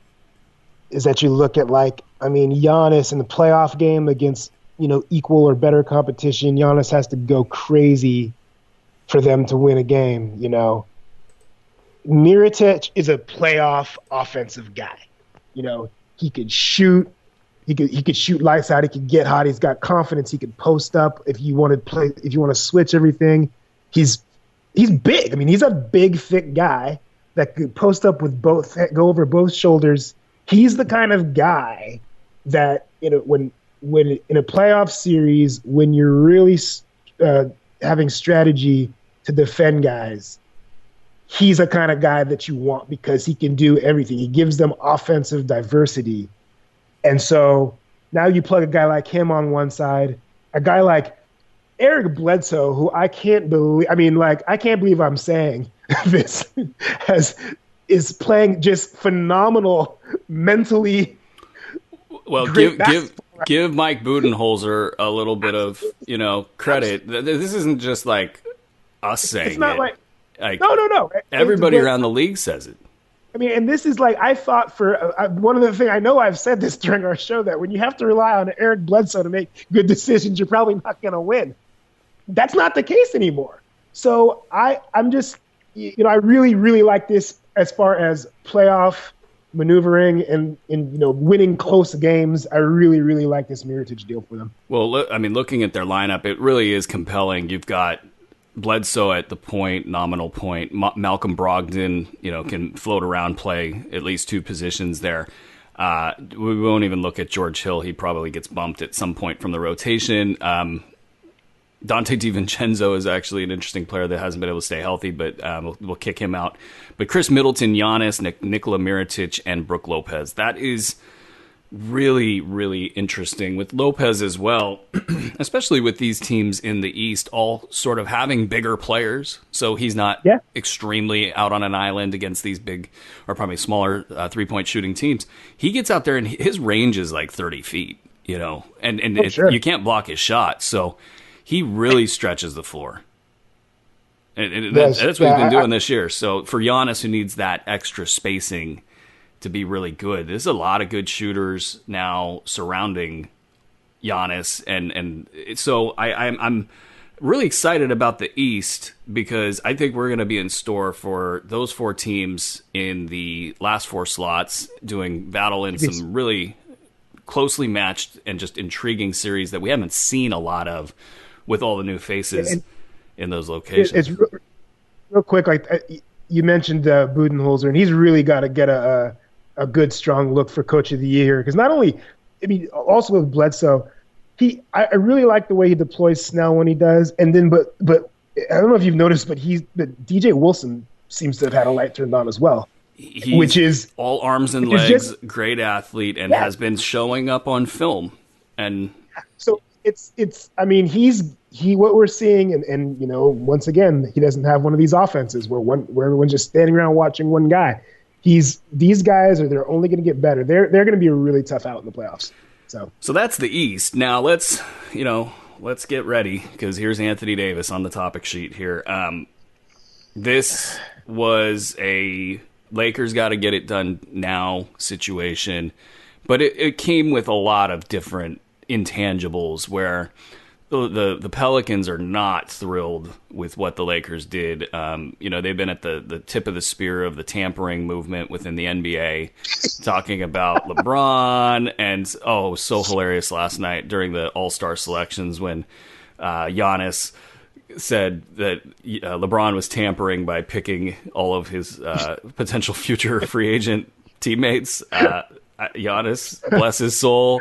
Speaker 2: is that you look at Giannis in the playoff game against equal or better competition. Giannis has to go crazy for them to win a game. Mirotic is a playoff offensive guy. He could shoot. He could shoot lights out. He could get hot. He's got confidence. He could post up if you want to switch everything. He's big. He's a big, thick guy that could post up with go over both shoulders. He's the kind of guy that when in a playoff series, when you're really having strategy to defend guys, he's the kind of guy that you want because he can do everything. He gives them offensive diversity. And so now you plug a guy like him on one side, a guy like Eric Bledsoe, who I can't believe, I can't believe I'm saying this, is playing just phenomenal mentally.
Speaker 1: Well, give Mike Budenholzer a little bit of, credit. This isn't just us saying
Speaker 2: it's not
Speaker 1: it.
Speaker 2: No.
Speaker 1: Everybody around the league says it.
Speaker 2: I mean, and this is like I thought for one of the things I know I've said this during our show that when you have to rely on Eric Bledsoe to make good decisions, you're probably not going to win. That's not the case anymore. So I'm just, I really, really like this as far as playoff maneuvering and winning close games. I really, really like this Mirotić deal for them.
Speaker 1: Well, I mean, looking at their lineup, it really is compelling. You've got Bledsoe at the point, nominal point. Malcolm Brogdon, can float around, play at least two positions there. We won't even look at George Hill. He probably gets bumped at some point from the rotation. Dante DiVincenzo is actually an interesting player that hasn't been able to stay healthy, but we'll kick him out. But Chris Middleton, Giannis, Nikola Mirotić, and Brook Lopez. That is really, really interesting with Lopez as well, especially with these teams in the East all sort of having bigger players. So he's not extremely out on an island against these big or probably smaller three-point shooting teams. He gets out there and his range is like 30 feet, and
Speaker 2: sure.
Speaker 1: You can't block his shot. So he really stretches the floor. And that's what he's been doing this year. So for Giannis, who needs that extra spacing to be really good, there's a lot of good shooters now surrounding Giannis. And so I'm really excited about the East because I think we're going to be in store for those four teams in the last four slots doing battle in some really closely matched and just intriguing series that we haven't seen a lot of with all the new faces in those locations.
Speaker 2: It's real quick. Like you mentioned Budenholzer, and he's really got to get a good, strong look for Coach of the Year. Because not only, also with Bledsoe, I really like the way he deploys Snell when he does. And then, but I don't know if you've noticed, but DJ Wilson seems to have had a light turned on as well.
Speaker 1: Which is all arms and legs, great athlete, and has been showing up on film. And
Speaker 2: so what we're seeing, and once again, he doesn't have one of these offenses where everyone's just standing around watching one guy. These guys they're only going to get better. They're going to be a really tough out in the playoffs. So that's
Speaker 1: the East. Now let's get ready because here's Anthony Davis on the topic sheet here. This was a Lakers got to get it done now situation, but it came with a lot of different intangibles where the Pelicans are not thrilled with what the Lakers did. They've been at the tip of the spear of the tampering movement within the NBA, talking about LeBron, and it was so hilarious last night during the All-Star selections when Giannis said that LeBron was tampering by picking all of his potential future free agent teammates. Giannis, bless his soul,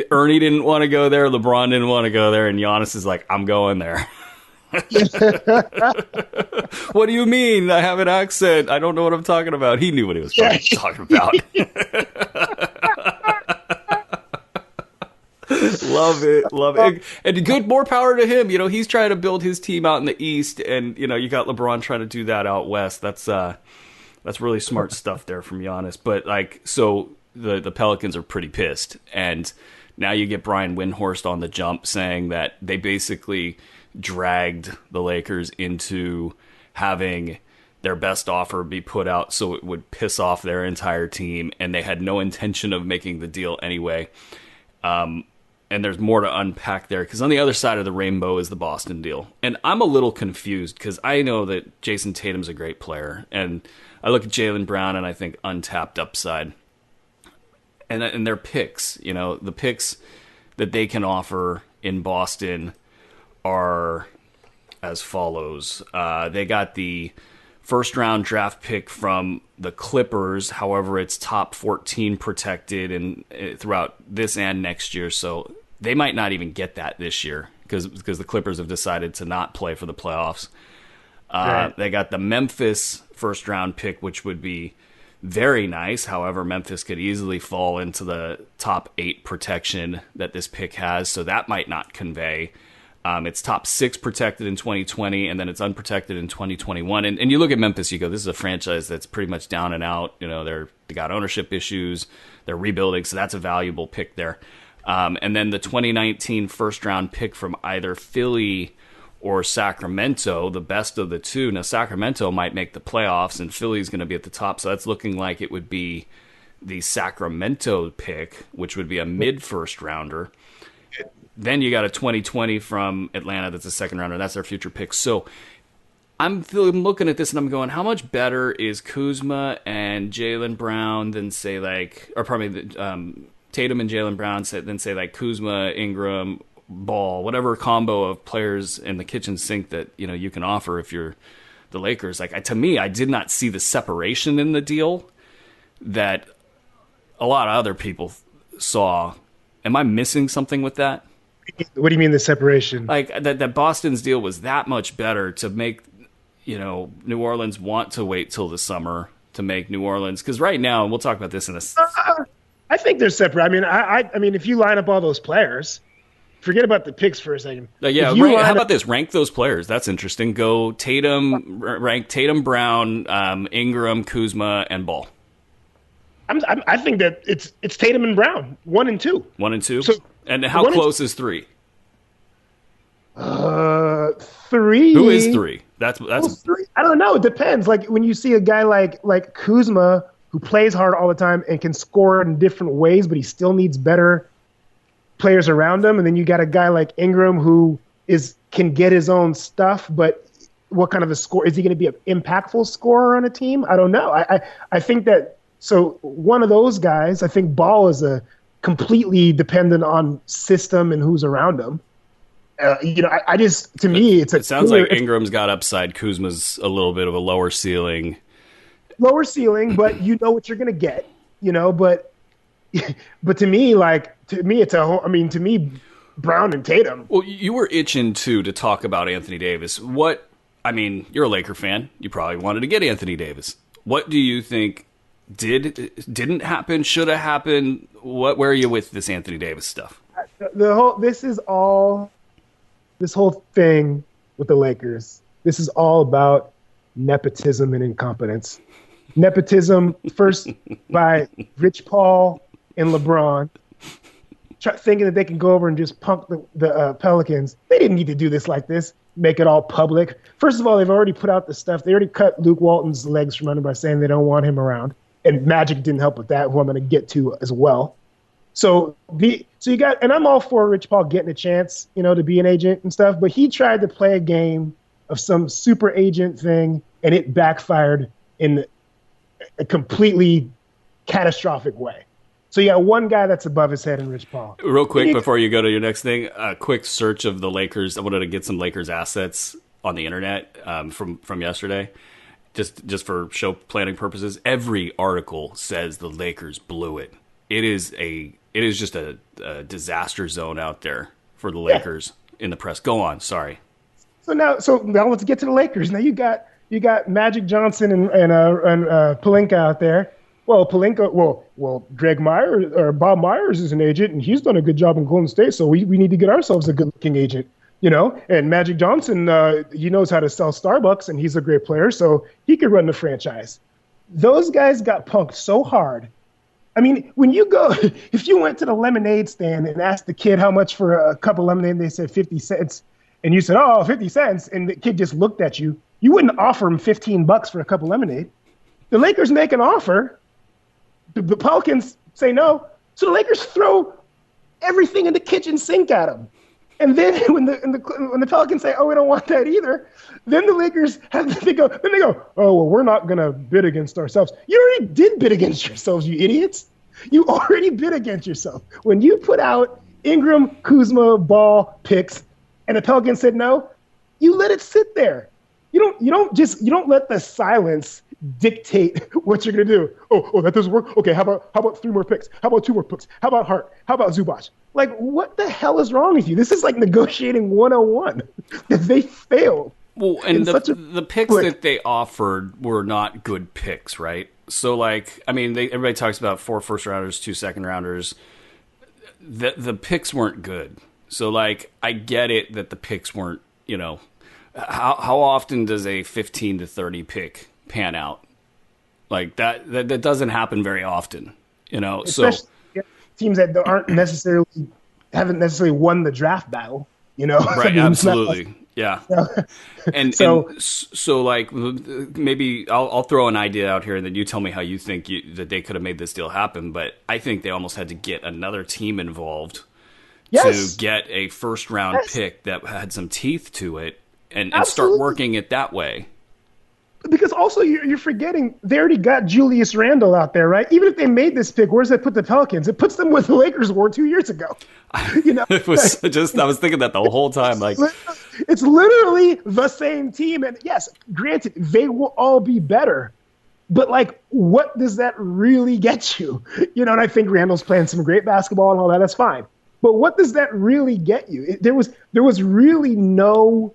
Speaker 1: Ernie didn't want to go there, LeBron didn't want to go there, and Giannis is like, I'm going there. What do you mean? I have an accent. I don't know what I'm talking about. He knew what he was talking about. Love it. And good, more power to him. He's trying to build his team out in the East, and you got LeBron trying to do that out West. That's really smart stuff there from Giannis. But so the Pelicans are pretty pissed, and now you get Brian Windhorst on the jump saying that they basically dragged the Lakers into having their best offer be put out so it would piss off their entire team, and they had no intention of making the deal anyway. And there's more to unpack there, because on the other side of the rainbow is the Boston deal. And I'm a little confused, because I know that Jason Tatum's a great player, and I look at Jaylen Brown and I think untapped upside. And their picks, the picks that they can offer in Boston are as follows. They got the first-round draft pick from the Clippers. However, it's top 14 protected and throughout this and next year. So they might not even get that this year because the Clippers have decided to not play for the playoffs. Right. They got the Memphis first-round pick, which would be very nice. However, Memphis could easily fall into the top 8 protection that this pick has, so that might not convey. It's top 6 protected in 2020, and then it's unprotected in 2021. And you look at Memphis, you go, this is a franchise that's pretty much down and out. They got ownership issues. They're rebuilding, so that's a valuable pick there. And then the 2019 first-round pick from either Philly or Sacramento, the best of the two. Now, Sacramento might make the playoffs, and Philly's going to be at the top, so that's looking like it would be the Sacramento pick, which would be a mid-first rounder. Then you got a 2020 from Atlanta that's a second rounder. That's their future pick. So I'm looking at this and I'm going, how much better is Kuzma and Jaylen Brown than say Tatum and Jaylen Brown than say like Kuzma, Ingram, Ball, whatever combo of players in the kitchen sink that you can offer if you're the Lakers. To me, I did not see the separation in the deal that a lot of other people saw. Am I missing something with that?
Speaker 2: What do you mean the separation?
Speaker 1: That Boston's deal was that much better to make, New Orleans want to wait till the summer to make New Orleans. Because right now, and we'll talk about this in a...
Speaker 2: I think they're separate. I mean, if you line up all those players, forget about the picks for a second.
Speaker 1: How about this? Rank those players. That's interesting. Go rank Tatum, Brown, Ingram, Kuzma, and Ball.
Speaker 2: I think that it's Tatum and Brown, 1 and 2.
Speaker 1: 1 and 2? So, and how close is 3?
Speaker 2: 3.
Speaker 1: Who is 3? That's
Speaker 2: 3. I don't know. It depends. When you see a guy like Kuzma who plays hard all the time and can score in different ways, but he still needs better players around him. And then you got a guy like Ingram who can get his own stuff, but what kind of a score is he going to be? An impactful scorer on a team? I don't know. I think that. So one of those guys, I think Ball is completely dependent on system and who's around him. To me,
Speaker 1: it sounds like Ingram's got upside. Kuzma's a little bit of a lower ceiling.
Speaker 2: But you know what you're going to get, but to me, to me, Brown and Tatum.
Speaker 1: Well, you were itching to talk about Anthony Davis. You're a Laker fan. You probably wanted to get Anthony Davis. What do you think didn't happen, should have happened? Where are you with this Anthony Davis stuff?
Speaker 2: This whole thing with the Lakers, this is all about nepotism and incompetence. Nepotism first by Rich Paul and LeBron, thinking that they can go over and just punk the Pelicans. They didn't need to do this like this, make it all public. First of all, they've already put out the stuff. They already cut Luke Walton's legs from under by saying they don't want him around. And Magic didn't help with that, who I'm going to get to as well. So you got, and I'm all for Rich Paul getting a chance, to be an agent and stuff, but he tried to play a game of some super agent thing, and it backfired in a completely catastrophic way. So you got one guy that's above his head in Rich Paul.
Speaker 1: Real quick before you go to your next thing, a quick search of the Lakers. I wanted to get some Lakers assets on the internet from yesterday. Just for show planning purposes, every article says the Lakers blew it. It is just a disaster zone out there for the Lakers in the press. Go on, sorry.
Speaker 2: So now let's get to the Lakers. Now you got Magic Johnson and Pelinka out there. Well, Greg Myers or Bob Myers is an agent, and he's done a good job in Golden State. So we need to get ourselves a good-looking agent. And Magic Johnson, he knows how to sell Starbucks, and he's a great player, so he could run the franchise. Those guys got punked so hard. If you went to the lemonade stand and asked the kid how much for a cup of lemonade, they said 50 cents, and you said, 50 cents, and the kid just looked at you, you wouldn't offer him $15 for a cup of lemonade. The Lakers make an offer. The Pelicans say no, so the Lakers throw everything in the kitchen sink at him. And then when the Pelicans say, we don't want that either, then the Lakers they go, we're not going to bid against ourselves. You already did bid against yourselves, you idiots. You already bid against yourself. When you put out Ingram, Kuzma, Ball picks, and the Pelicans said no, you let it sit there. You don't let the silence dictate what you're going to do. Oh, that doesn't work? Okay, how about 3 more picks? How about 2 more picks? How about Hart? How about Zubac? What the hell is wrong with you? This is like negotiating 101. They failed.
Speaker 1: Well, and the picks that they offered were not good picks, right? So, everybody talks about 4 first-rounders, 2 second-rounders. The picks weren't good. So, I get it that the picks weren't, how often does a 15 to 30 pick pan out? That doesn't happen very often,
Speaker 2: Especially teams that haven't necessarily won the draft battle,
Speaker 1: Right, absolutely. Yeah.
Speaker 2: So,
Speaker 1: And
Speaker 2: so
Speaker 1: so like maybe I'll throw an idea out here and then you tell me how you think that they could have made this deal happen. But I think they almost had to get another team involved to
Speaker 2: yes,
Speaker 1: get a first round
Speaker 2: yes,
Speaker 1: pick that had some teeth to it and start
Speaker 2: absolutely.
Speaker 1: working it that way.
Speaker 2: Because also you're forgetting they already got Julius Randle out there, right? Even if they made this pick, where's that put the Pelicans? It puts them where the Lakers were 2 years ago. You know,
Speaker 1: It was just I was thinking that the whole time. Like,
Speaker 2: it's literally the same team. And yes, granted, they will all be better. But like, what does that really get you? You know, and I think Randall's playing some great basketball and all that. That's fine. But what does that really get you? There was really no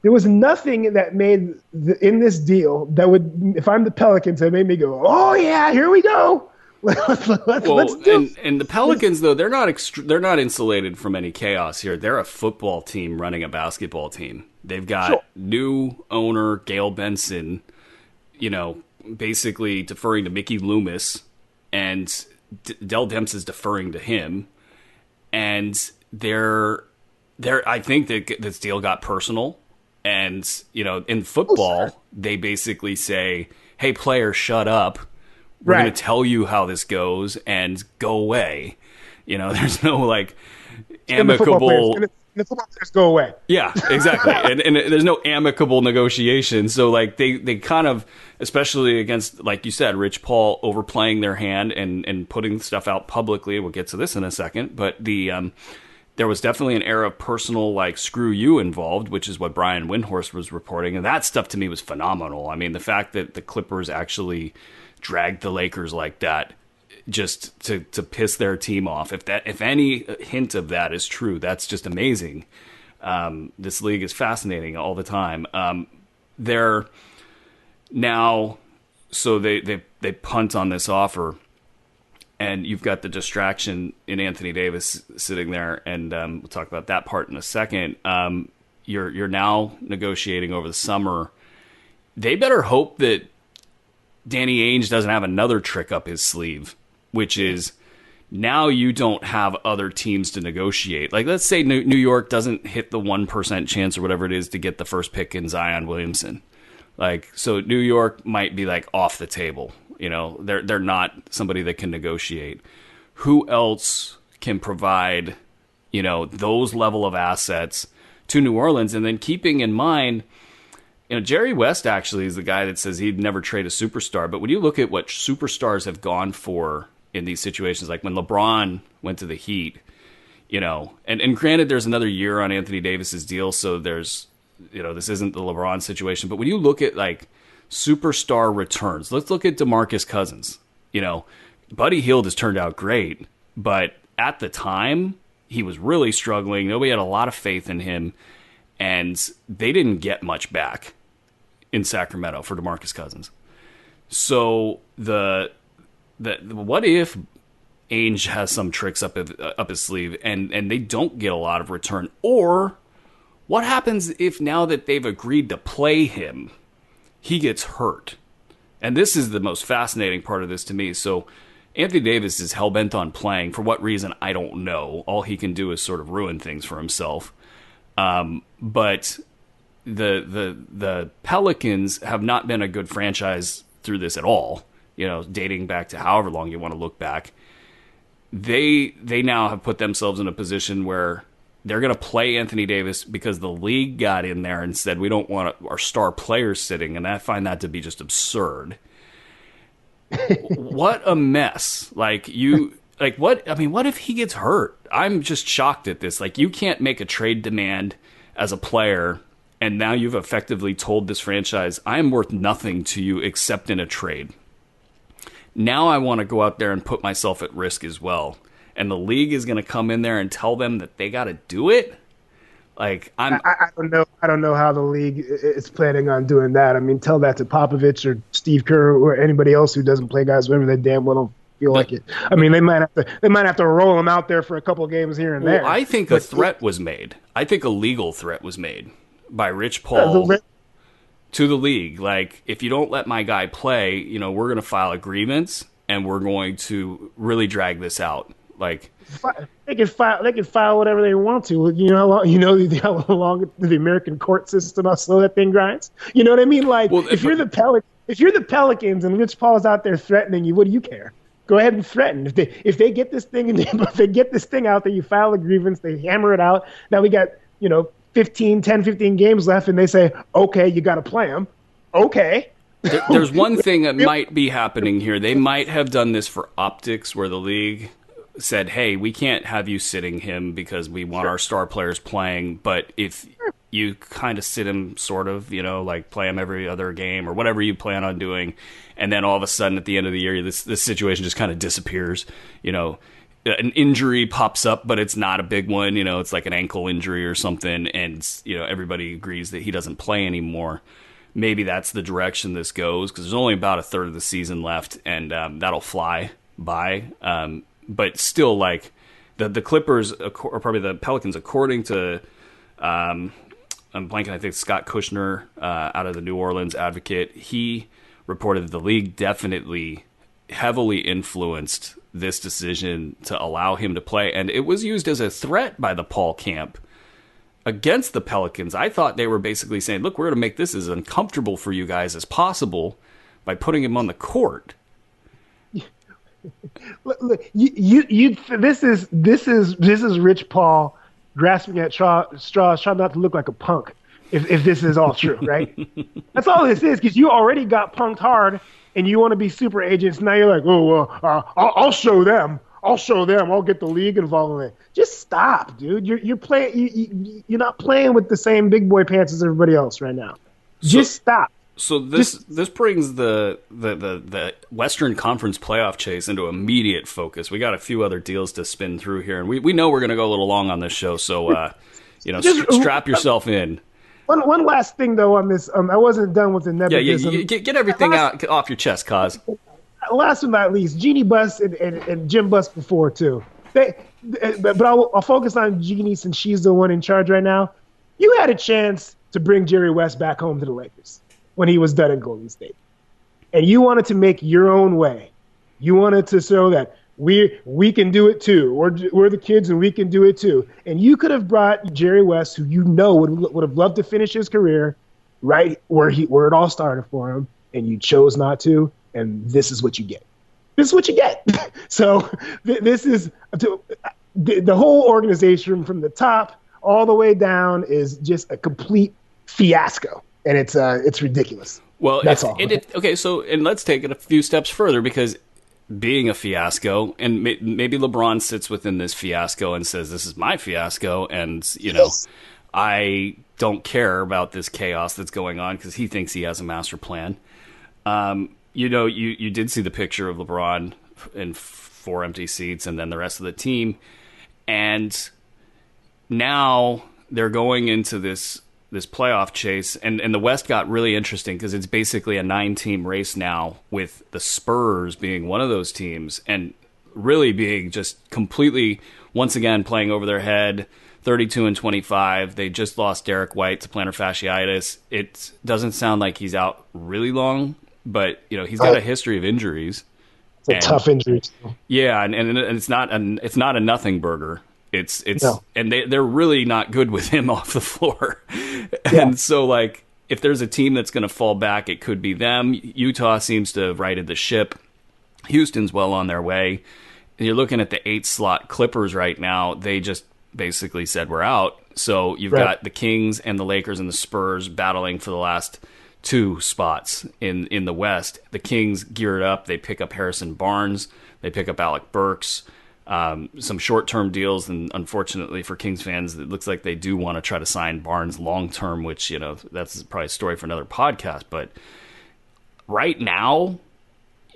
Speaker 2: there was nothing that made in this deal that would, if I'm the Pelicans, that made me go, oh yeah, here we go. Let's
Speaker 1: well,
Speaker 2: do.
Speaker 1: and the Pelicans though they're not insulated from any chaos here. They're a football team running a basketball team. They've
Speaker 2: Sure.
Speaker 1: got new owner Gail Benson, you know, basically deferring to Mickey Loomis, and Dell Demps is deferring to him, and they're I think that this deal got personal. And, you know, in
Speaker 2: Oh, sure.
Speaker 1: football, they basically say, hey, player, shut up. We're going
Speaker 2: Right.
Speaker 1: to tell you how this goes and go away. You know, there's no like
Speaker 2: And the football players,
Speaker 1: amicable.
Speaker 2: the football players go away.
Speaker 1: Yeah, exactly. And there's no amicable negotiation. So, like, they kind of, especially against, like you said, Rich Paul overplaying their hand and putting stuff out publicly. We'll get to this in a second. But there was definitely an era of personal, like, screw you involved, which is what Brian Windhorst was reporting. And that stuff to me was phenomenal. I mean, the fact that the Clippers actually dragged the Lakers like that just to piss their team off. If any hint of that is true, that's just amazing. This league is fascinating all the time. They're now, so they punt on this offer, and you've got the distraction in Anthony Davis sitting there, and we'll talk about that part in a second. You're now negotiating over the summer. They better hope that Danny Ainge doesn't have another trick up his sleeve, which is now you don't have other teams to negotiate. Like, let's say New York doesn't hit the 1% chance or whatever it is to get the first pick in Zion Williamson. Like, so New York might be like off the table. You know, they're not somebody that can negotiate. Who else can provide, you know, those level of assets to New Orleans? And then keeping in mind, you know, Jerry West actually is the guy that says he'd never trade a superstar. But when you look at what superstars have gone for in these situations, like when LeBron went to the Heat, you know, and granted, there's another year on Anthony Davis's deal, so there's, you know, this isn't the LeBron situation. But when you look at like superstar returns, let's look at DeMarcus Cousins. You know, Buddy Hield has turned out great, but at the time he was really struggling. Nobody had a lot of faith in him, and they didn't get much back in Sacramento for DeMarcus Cousins. So the what if Ainge has some tricks up his sleeve and they don't get a lot of return? Or what happens if now that they've agreed to play him, he gets hurt? And this is the most fascinating part of this to me. So Anthony Davis is hell-bent on playing. For what reason, I don't know. All he can do is sort of ruin things for himself. But the Pelicans have not been a good franchise through this at all. You know, dating back to however long you want to look back. They now have put themselves in a position where they're going to play Anthony Davis because the league got in there and said we don't want our star players sitting, and I find that to be just absurd. What a mess! Like what? I mean, what if he gets hurt? I'm just shocked at this. Like, you can't make a trade demand as a player, and now you've effectively told this franchise, I am worth nothing to you except in a trade. Now I want to go out there and put myself at risk as well. And the league is going to come in there and tell them that they got to do it? Like,
Speaker 2: I don't know. I don't know how the league is planning on doing that. I mean, tell that to Popovich or Steve Kerr or anybody else who doesn't play guys whenever they damn well don't feel like it. I mean, they might have to roll them out there for a couple of games here and there.
Speaker 1: well, I think a threat was made. I think a legal threat was made by Rich Paul to the league. Like, if you don't let my guy play, you know, we're going to file a grievance and we're going to really drag this out. Like,
Speaker 2: They can file whatever they want to. You know how long, how long the American court system, how slow that thing grinds. You know what I mean? Like,
Speaker 1: well,
Speaker 2: if you're the Pelicans and Rich Paul is out there threatening you, what do you care? Go ahead and threaten. If they get this thing if they get this thing out, that you file a grievance, they hammer it out. Now we got 15 games left, and they say, okay, you got to play them. Okay.
Speaker 1: There's one thing that might be happening here. They might have done this for optics, where the league said, hey, we can't have you sitting him because we want our star players playing, but if you kind of sit him sort of, like play him every other game or whatever you plan on doing, and then all of a sudden at the end of the year, this situation just kind of disappears. An injury pops up, but it's not a big one. It's like an ankle injury or something, and everybody agrees that he doesn't play anymore. Maybe that's the direction this goes, because there's only about a third of the season left, and that'll fly by. But still, like the Clippers, or probably the Pelicans, according to I'm blanking, I think Scott Kushner out of the New Orleans Advocate, he reported that the league definitely heavily influenced this decision to allow him to play, and it was used as a threat by the Paul camp against the Pelicans. I thought they were basically saying, look, we're going to make this as uncomfortable for you guys as possible by putting him on the court.
Speaker 2: Look, this is Rich Paul grasping at straws, trying not to look like a punk. If this is all true, right? That's all this is, because you already got punked hard, and you want to be super agents. Now you're like, I'll show them. I'll get the league involved in it. Just stop, dude. You're playing. You're not playing with the same big boy pants as everybody else right now. Just stop.
Speaker 1: So this brings the Western Conference playoff chase into immediate focus. We got a few other deals to spin through here, and we know we're going to go a little long on this show. So strap yourself in.
Speaker 2: One last thing though on this. I wasn't done with the nepotism.
Speaker 1: Yeah. Get everything out off your chest, Kaz.
Speaker 2: Last but not least, Jeannie Buss and Jim Buss before too. But I'll focus on Jeannie since she's the one in charge right now. You had a chance to bring Jerry West back home to the Lakers when he was done in Golden State, and you wanted to make your own way. You wanted to show that we can do it too. We're the kids and we can do it too. And you could have brought Jerry West, who would have loved to finish his career right where it all started for him, and you chose not to. And this is what you get. So this is the whole organization from the top all the way down is just a complete fiasco, and it's ridiculous.
Speaker 1: Well,
Speaker 2: that's all.
Speaker 1: Okay, so and let's take it a few steps further, because being a fiasco, and maybe LeBron sits within this fiasco and says, "This is my fiasco," and I don't care about this chaos that's going on because he thinks he has a master plan. You did see the picture of LeBron in 4 empty seats and then the rest of the team. And now they're going into this playoff chase. And the West got really interesting because it's basically a 9-team race now, with the Spurs being one of those teams and really being just completely, once again, playing over their head. 32-25. They just lost Derek White to plantar fasciitis. It doesn't sound like he's out really long, but he's got a history of injuries.
Speaker 2: It's a tough injury.
Speaker 1: Yeah, and it's not a nothing burger. It's no. And they're really not good with him off the floor.
Speaker 2: Yeah.
Speaker 1: And so, like, if there's a team that's going to fall back, it could be them. Utah seems to have righted the ship. Houston's well on their way. And you're looking at the 8-slot Clippers right now. They just basically said we're out. So you've got the Kings and the Lakers and the Spurs battling for the last 2 spots in the West. The Kings geared up. They pick up Harrison Barnes. They pick up Alec Burks. Some short-term deals, and unfortunately for Kings fans, it looks like they do want to try to sign Barnes long-term, which, that's probably a story for another podcast. But right now,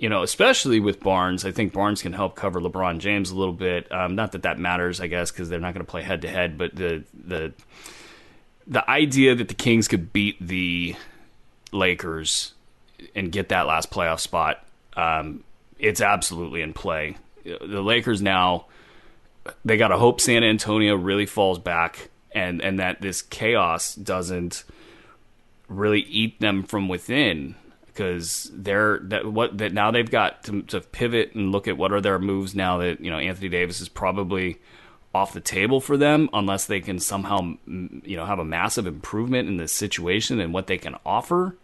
Speaker 1: especially with Barnes, I think Barnes can help cover LeBron James a little bit. Not that matters, I guess, because they're not going to play head-to-head, but the idea that the Kings could beat the Lakers and get that last playoff spot, it's absolutely in play. The Lakers now, they got to hope San Antonio really falls back and that this chaos doesn't really eat them from within, because now they've got to pivot and look at what are their moves now that Anthony Davis is probably off the table for them unless they can somehow have a massive improvement in this situation and what they can offer.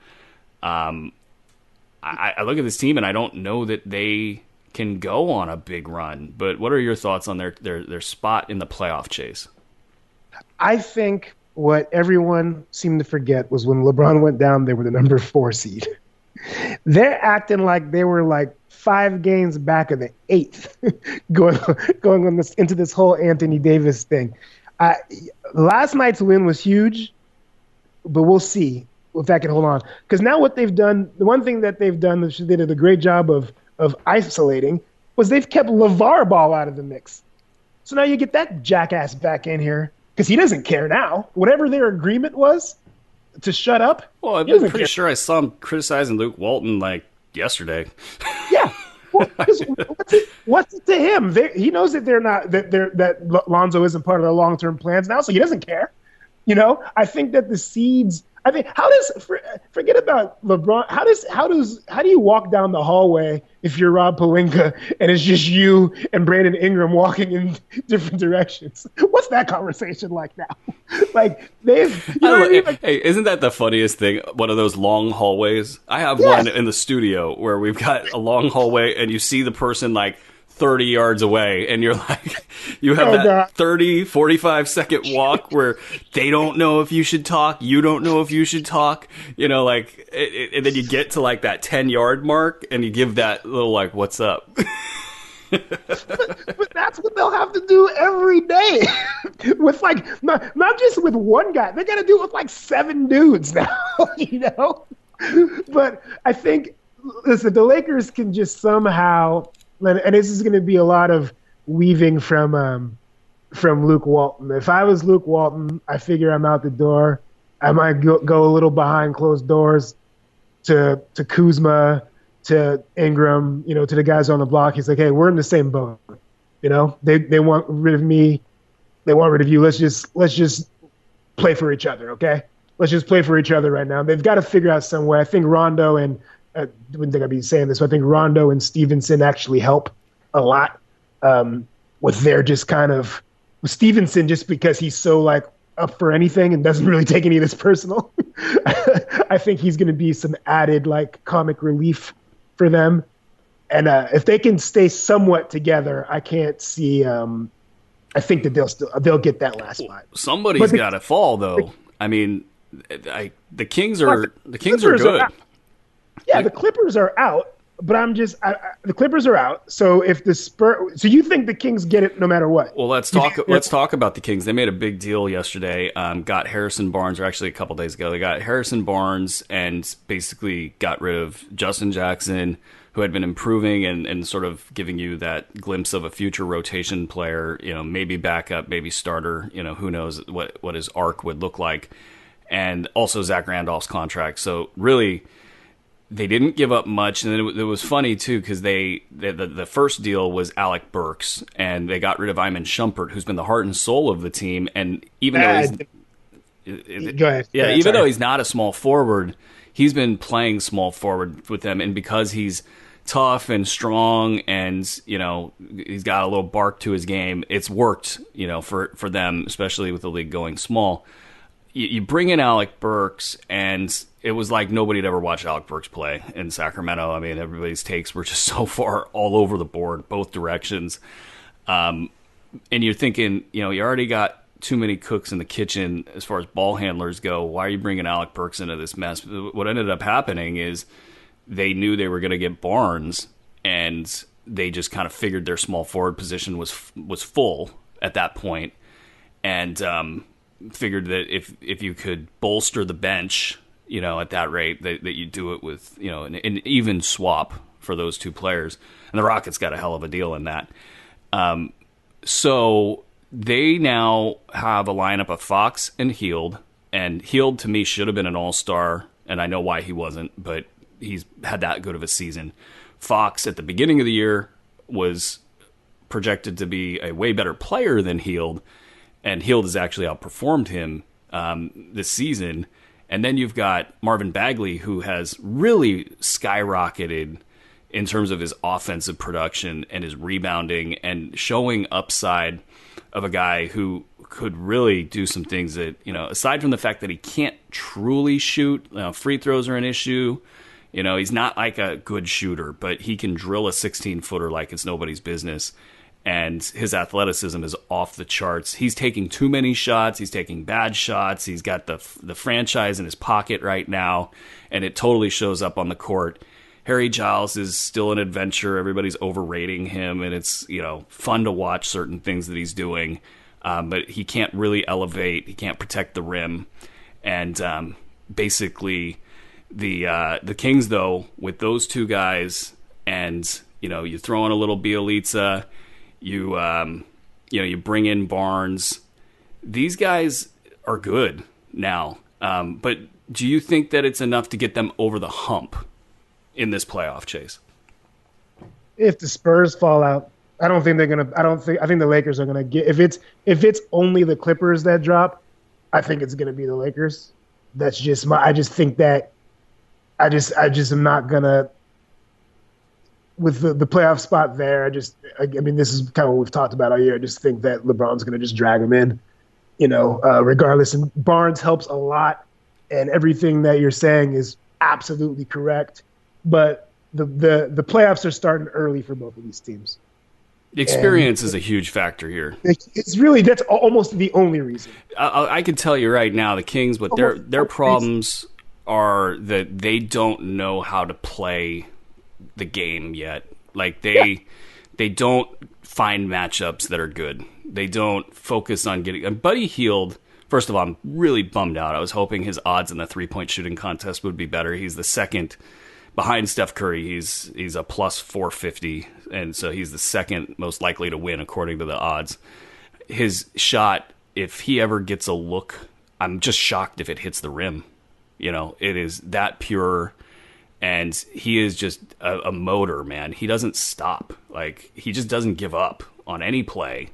Speaker 1: I look at this team and I don't know that they can go on a big run. But what are your thoughts on their spot in the playoff chase?
Speaker 2: I think what everyone seemed to forget was when LeBron went down, they were the number 4 seed. They're acting like they were like 5 games back of the 8th, going on into this whole Anthony Davis thing. Last night's win was huge, but we'll see if that can hold on. Because now what they've done, the one thing that they've done, which they did a great job of isolating, was they've kept LeVar Ball out of the mix. So now you get that jackass back in here because he doesn't care now. Whatever their agreement was to shut up.
Speaker 1: Well, I'm pretty sure I saw him criticizing Luke Walton like yesterday.
Speaker 2: Yeah. Well, what's it to him? He knows that that Lonzo isn't part of their long-term plans now, so he doesn't care. I think that the seeds. I mean, forget about LeBron? How do you walk down the hallway if you're Rob Pelinka and it's just you and Brandon Ingram walking in different directions? What's that conversation like now? Like
Speaker 1: hey, isn't that the funniest thing? One of those long hallways. I have one in the studio where we've got a long hallway and you see the person like 30 yards away and you're like, you have that 30, 45 second walk where they don't know if you should talk. You don't know if you should talk, and then you get to like that 10-yard mark and you give that little like, what's up?
Speaker 2: but that's what they'll have to do every day with like, not just with one guy. They got to do it with like 7 dudes now, but I think, listen, the Lakers can just somehow, and this is going to be a lot of weaving from Luke Walton. If I was Luke Walton, I figure I'm out the door. I might go a little behind closed doors to Kuzma, to Ingram, to the guys on the block. He's like, hey, we're in the same boat. They want rid of me. They want rid of you. Let's just play for each other, okay? Let's just play for each other right now. They've got to figure out some way. I think Rondo and I wouldn't think I'd be saying this, but I think Rondo and Stevenson actually help a lot with their just kind of with Stevenson, just because he's so like up for anything and doesn't really take any of this personal. I think he's going to be some added like comic relief for them. And if they can stay somewhat together, I can't see. I think that they'll get that last spot.
Speaker 1: Somebody's got to fall, though. I mean, the Kings are good.
Speaker 2: Yeah, the Clippers are out, but the Clippers are out. So if so you think the Kings get it no matter what?
Speaker 1: Well, let's talk about the Kings. They made a big deal yesterday. Got Harrison Barnes, or actually a couple days ago. They got Harrison Barnes and basically got rid of Justin Jackson, who had been improving and sort of giving you that glimpse of a future rotation player. Maybe backup, maybe starter. Who knows what his arc would look like, and also Zach Randolph's contract. So really, they didn't give up much, and then it was funny too because the first deal was Alec Burks, and they got rid of Iman Shumpert, who's been the heart and soul of the team. And even though he's not a small forward, he's been playing small forward with them, and because he's tough and strong, and he's got a little bark to his game, it's worked for them, especially with the league going small. You bring in Alec Burks, and it was like nobody had ever watched Alec Burks play in Sacramento. I mean, everybody's takes were just so far all over the board, both directions. And you're thinking, you already got too many cooks in the kitchen as far as ball handlers go. Why are you bringing Alec Burks into this mess? What ended up happening is they knew they were going to get Barnes, and they just kind of figured their small forward position was full at that point, and figured that if you could bolster the bench, at that rate, that you do it with, an even swap for those two players. And the Rockets got a hell of a deal in that. So they now have a lineup of Fox and Hield to me should have been an all-star, and I know why he wasn't, but he's had that good of a season. Fox at the beginning of the year was projected to be a way better player than Hield, and Hield has actually outperformed him this season. And then you've got Marvin Bagley, who has really skyrocketed in terms of his offensive production and his rebounding and showing upside of a guy who could really do some things that, aside from the fact that he can't truly shoot, free throws are an issue. He's not like a good shooter, but he can drill a 16-footer like it's nobody's business. And his athleticism is off the charts. He's taking too many shots. He's taking bad shots. He's got the franchise in his pocket right now, and it totally shows up on the court. Harry Giles is still an adventure. Everybody's overrating him, and it's fun to watch certain things that he's doing. But he can't really elevate. He can't protect the rim. And basically, the Kings, though, with those two guys, and you throw in a little Bielitsa, you bring in Barnes. These guys are good now. But do you think that it's enough to get them over the hump in this playoff chase?
Speaker 2: If the Spurs fall out, I think the Lakers are gonna get. If it's only the Clippers that drop, I think it's gonna be the Lakers. That's just I just think that I just am not gonna. With the playoff spot there, this is kind of what we've talked about all year. I just think that LeBron's going to just drag him in, regardless. And Barnes helps a lot, and everything that you're saying is absolutely correct. But the playoffs are starting early for both of these teams.
Speaker 1: The experience is a huge factor here.
Speaker 2: That's almost the only reason.
Speaker 1: I can tell you right now, the Kings, but their problems are that they don't know how to play the game yet. Like they don't find matchups that are good. They don't focus on getting. And Buddy Hield, first of all, I'm really bummed out. I was hoping his odds in the 3-point shooting contest would be better. He's the second behind Steph Curry. He's a plus 450, and so he's the second most likely to win according to the odds. His shot, if he ever gets a look, I'm just shocked if it hits the rim. It is that pure. And he is just a motor, man. He doesn't stop. Like, he just doesn't give up on any play.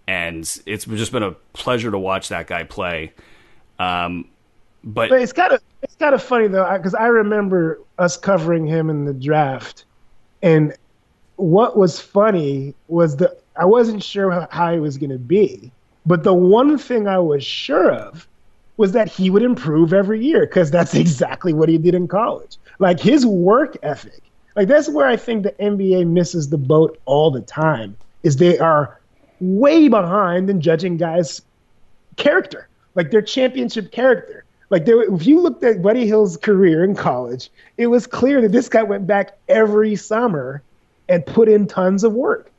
Speaker 1: And it's just been a pleasure to watch that guy play. But
Speaker 2: it's kind of funny, though, because I remember us covering him in the draft. And what was funny was I wasn't sure how he was going to be. But the one thing I was sure of was that he would improve every year, because that's exactly what he did in college. Like, his work ethic, that's where I think the NBA misses the boat all the time, is they are way behind in judging guys' character, like their championship character. If you looked at Buddy Hield's career in college, it was clear that this guy went back every summer and put in tons of work.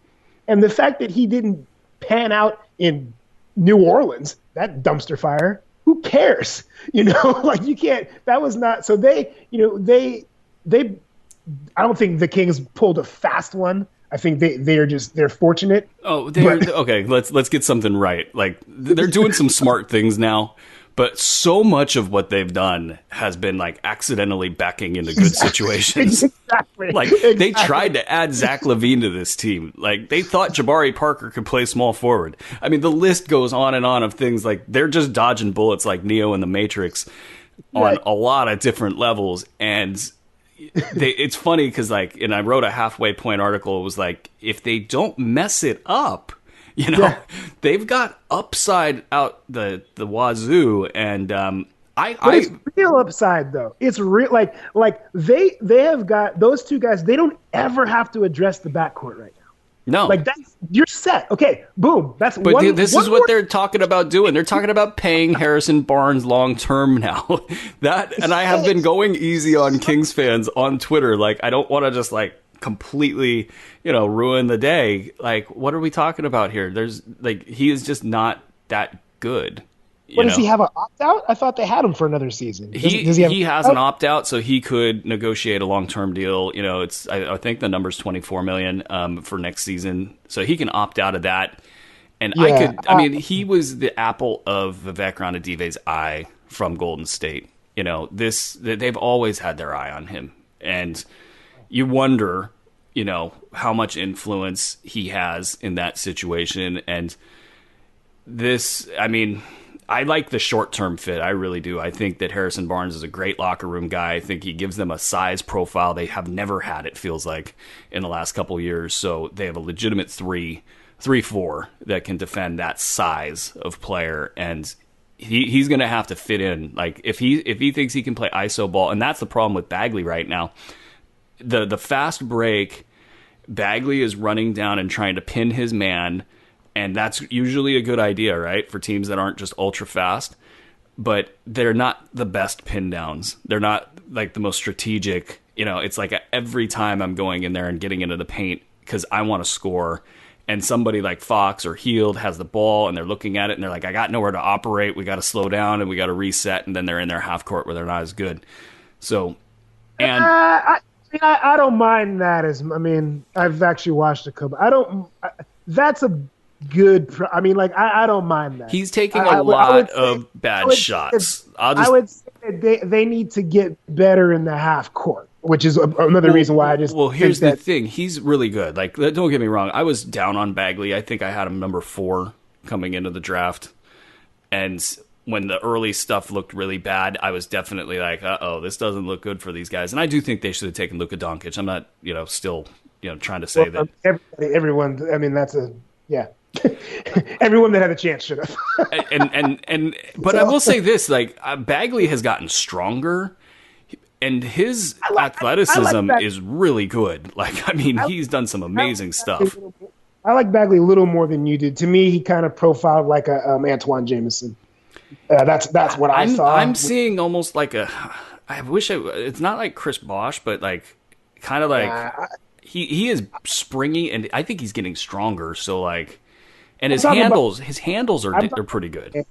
Speaker 2: And the fact that he didn't pan out in New Orleans, that dumpster fire, who cares? You can't. That was not. So they I don't think the Kings pulled a fast one. I think they're fortunate.
Speaker 1: Oh, okay. Let's get something right. Like, they're doing some smart things now, but so much of what they've done has been like accidentally backing into good situations.
Speaker 2: Exactly.
Speaker 1: They tried to add Zach LaVine to this team. Like, they thought Jabari Parker could play small forward. I mean, the list goes on and on of things. Like, they're just dodging bullets like Neo in the Matrix on a lot of different levels. And it's funny because, and I wrote a halfway point article. It was like, if they don't mess it up, they've got upside out the wazoo. And but
Speaker 2: it's real upside, though. It's real. Like they have got those two guys. They don't ever have to address the backcourt right now.
Speaker 1: No,
Speaker 2: you're set. Okay, boom. This is
Speaker 1: what they're talking about doing. They're talking about paying Harrison Barnes long term now. And I have been going easy on Kings fans on Twitter. Like, I don't want to just completely, ruin the day. Like, what are we talking about here? He is just not that good.
Speaker 2: Does he have an opt-out? I thought they had him for another season.
Speaker 1: He has an opt-out, so he could negotiate a long-term deal. I think the number's $24 million for next season, so he can opt out of that. And he was the apple of Vivek Ranadive's eye from Golden State. They've always had their eye on him, and you wonder, how much influence he has in that situation. And this, I like the short-term fit. I really do. I think that Harrison Barnes is a great locker room guy. I think he gives them a size profile they have never had, it feels like, in the last couple of years. So they have a legitimate 3-4 that can defend that size of player, and he's going to have to fit in. Like if he thinks he can play iso ball, and that's the problem with Bagley right now. The fast break, Bagley is running down and trying to pin his man. And that's usually a good idea, right, for teams that aren't just ultra fast. But they're not the best pin downs. They're not like the most strategic. It's like every time I'm going in there and getting into the paint because I want to score. And somebody like Fox or Heald has the ball and they're looking at it and they're like, I got nowhere to operate. We got to slow down and we got to reset. And then they're in their half court where they're not as good. So, and
Speaker 2: I don't mind that I've actually watched a couple. That's a good. I don't mind that.
Speaker 1: He's taking a lot of bad shots.
Speaker 2: I would say they need to get better in the half court, which is another reason why I just.
Speaker 1: Well, here's the thing. He's really good. Like, don't get me wrong. I was down on Bagley. I think I had him number 4 coming into the draft, and when the early stuff looked really bad, I was definitely like, this doesn't look good for these guys. And I do think they should have taken Luka Doncic. I'm not, still, trying to say that
Speaker 2: everyone. That's yeah. Everyone that had a chance should have.
Speaker 1: But I will say this: like Bagley has gotten stronger, and his athleticism is really good. Like, he's done some amazing stuff.
Speaker 2: I like Bagley a little more than you did. To me, he kind of profiled like a Antoine Jameson. That's what I saw.
Speaker 1: I'm seeing almost like it's not like Chris Bosh, but like kind of like he is springy, and I think he's getting stronger. So like. And his handles are pretty good.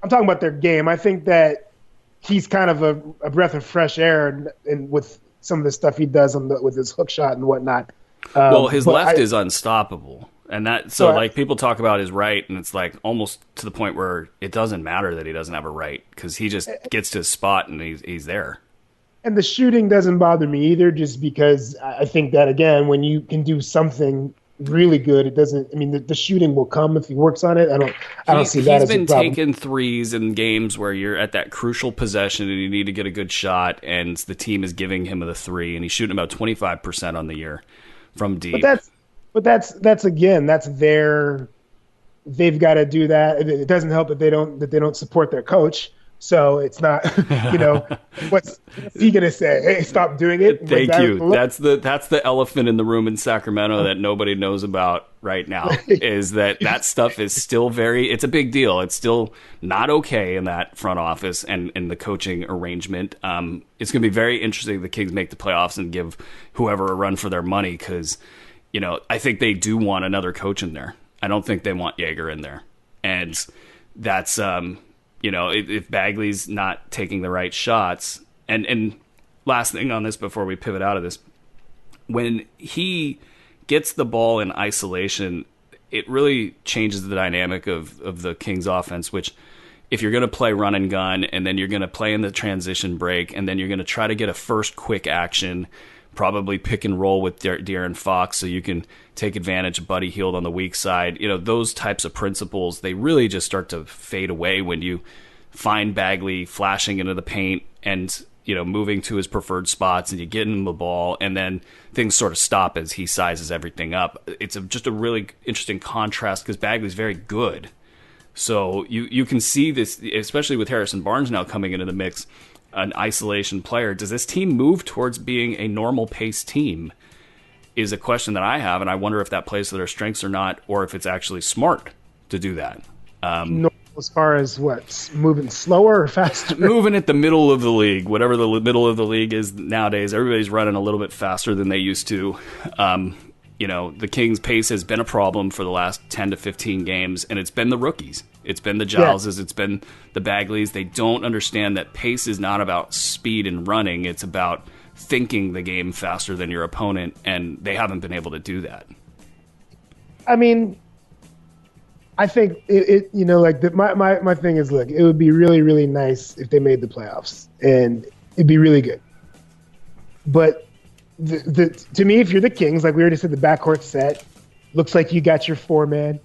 Speaker 2: I'm talking about their game. I think that he's kind of a breath of fresh air, and with some of the stuff he does with his hook shot and whatnot.
Speaker 1: His left is unstoppable, and people talk about his right, and it's like almost to the point where it doesn't matter that he doesn't have a right because he just gets to his spot and he's there.
Speaker 2: And the shooting doesn't bother me either, just because I think that again, when you can do something really good, it doesn't. The shooting will come if he works on it. I don't see that as a problem.
Speaker 1: He's been taking threes in games where you're at that crucial possession and you need to get a good shot, and the team is giving him the 3, and he's shooting about 25% on the year from deep.
Speaker 2: But that's again, that's their. They've got to do that. It doesn't help that they don't support their coach. So it's not, what's he going to say? Hey, stop doing it.
Speaker 1: Thank you. That's the elephant in the room in Sacramento that nobody knows about right now is that stuff is still it's a big deal. It's still not okay in that front office and in the coaching arrangement. It's going to be very interesting if the Kings make the playoffs and give whoever a run for their money because, I think they do want another coach in there. I don't think they want Jaeger in there. And that's, if Bagley's not taking the right shots, and last thing on this before we pivot out of this, when he gets the ball in isolation, it really changes the dynamic of the Kings offense, which if you're going to play run and gun, and then you're going to play in the transition break, and then you're going to try to get a first quick action, probably pick and roll with De'Aaron Fox so you can take advantage of Buddy Hield on the weak side. Those types of principles, they really just start to fade away when you find Bagley flashing into the paint and, moving to his preferred spots and you get him the ball and then things sort of stop as he sizes everything up. It's just a really interesting contrast because Bagley's very good. So you can see this, especially with Harrison Barnes now coming into the mix, an isolation player. Does this team move towards being a normal pace team is a question that I have, and I wonder if that plays to their strengths or not, or if it's actually smart to do that.
Speaker 2: As far as what, moving slower or faster?
Speaker 1: Moving at the middle of the league, whatever the middle of the league is nowadays. Everybody's running a little bit faster than they used to. The Kings' pace has been a problem for the last 10 to 15 games, and it's been the rookies. It's been the Gileses. It's been the Bagleys. They don't understand that pace is not about speed and running. It's about thinking the game faster than your opponent, and they haven't been able to do that.
Speaker 2: I think my thing is, look, it would be really, really nice if they made the playoffs, and it'd be really good. But to me, if you're the Kings, like we already said, the backcourt set looks like you got your 4-man.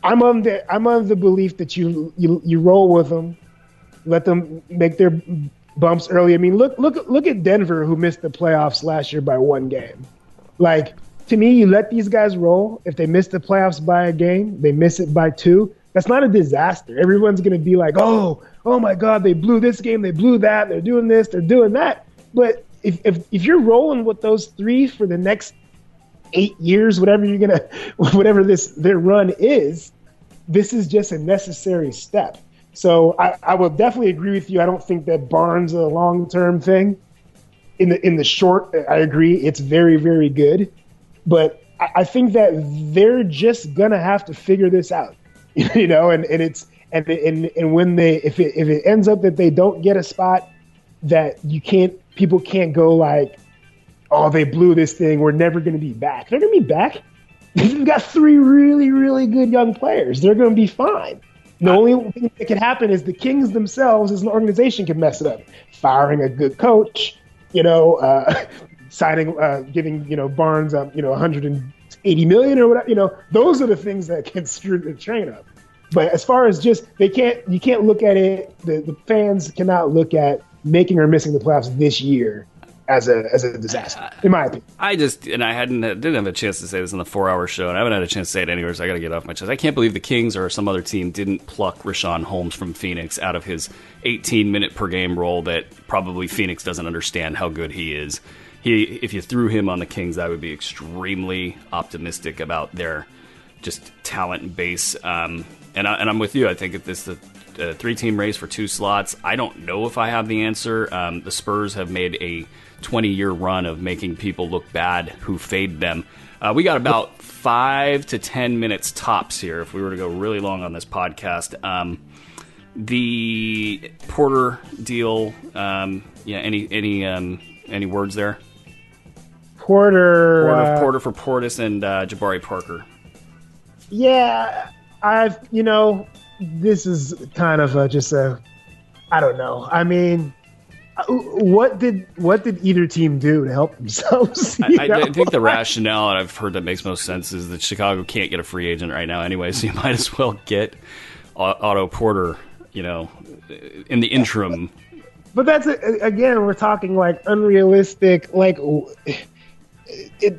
Speaker 2: I'm on the belief that you roll with them, let them make their bumps early. I mean, look at Denver, who missed the playoffs last year by one game. Like, to me, you let these guys roll. If they miss the playoffs by a game, they miss it by two. That's not a disaster. Everyone's going to be like, oh my God, they blew this game, they blew that, they're doing this, they're doing that. But if you're rolling with those three for the next 8 years, whatever their run is, this is just a necessary step. So I will definitely agree with you. I don't think that Barnes is a long-term thing. In the short, I agree, it's very, very good. But I think that they're just gonna have to figure this out, and when if it ends up that they don't get a spot, that people can't go like, oh, they blew this thing, we're never gonna be back. They're gonna be back. You've got three really, really good young players. They're gonna be fine. The only thing that can happen is the Kings themselves as an organization can mess it up. Firing a good coach, signing, giving, Barnes up, $180 million or whatever, those are the things that can screw the train up. But as far as just, you can't look at it, the fans cannot look at making or missing the playoffs this year as a disaster, in my opinion.
Speaker 1: I didn't have a chance to say this in the 4-hour show, and I haven't had a chance to say it anywhere, so I got to get off my chest. I can't believe the Kings or some other team didn't pluck Richaun Holmes from Phoenix out of his 18-minute per game role that probably Phoenix doesn't understand how good he is. If you threw him on the Kings, I would be extremely optimistic about their just talent base. And I'm with you. I think if this is a 3-team race for 2 slots, I don't know if I have the answer. The Spurs have made a 20-year run of making people look bad who fade them. We got about 5 to 10 minutes tops here if we were to go really long on this podcast. The Porter deal, any words there?
Speaker 2: Porter
Speaker 1: for Portis and Jabari Parker.
Speaker 2: Yeah, this is kind of I don't know. I mean, what did either team do to help themselves?
Speaker 1: I think the rationale, and I've heard that makes most sense, is that Chicago can't get a free agent right now anyway, so you might as well get Otto Porter, in the interim.
Speaker 2: But that's, again, we're talking like unrealistic, like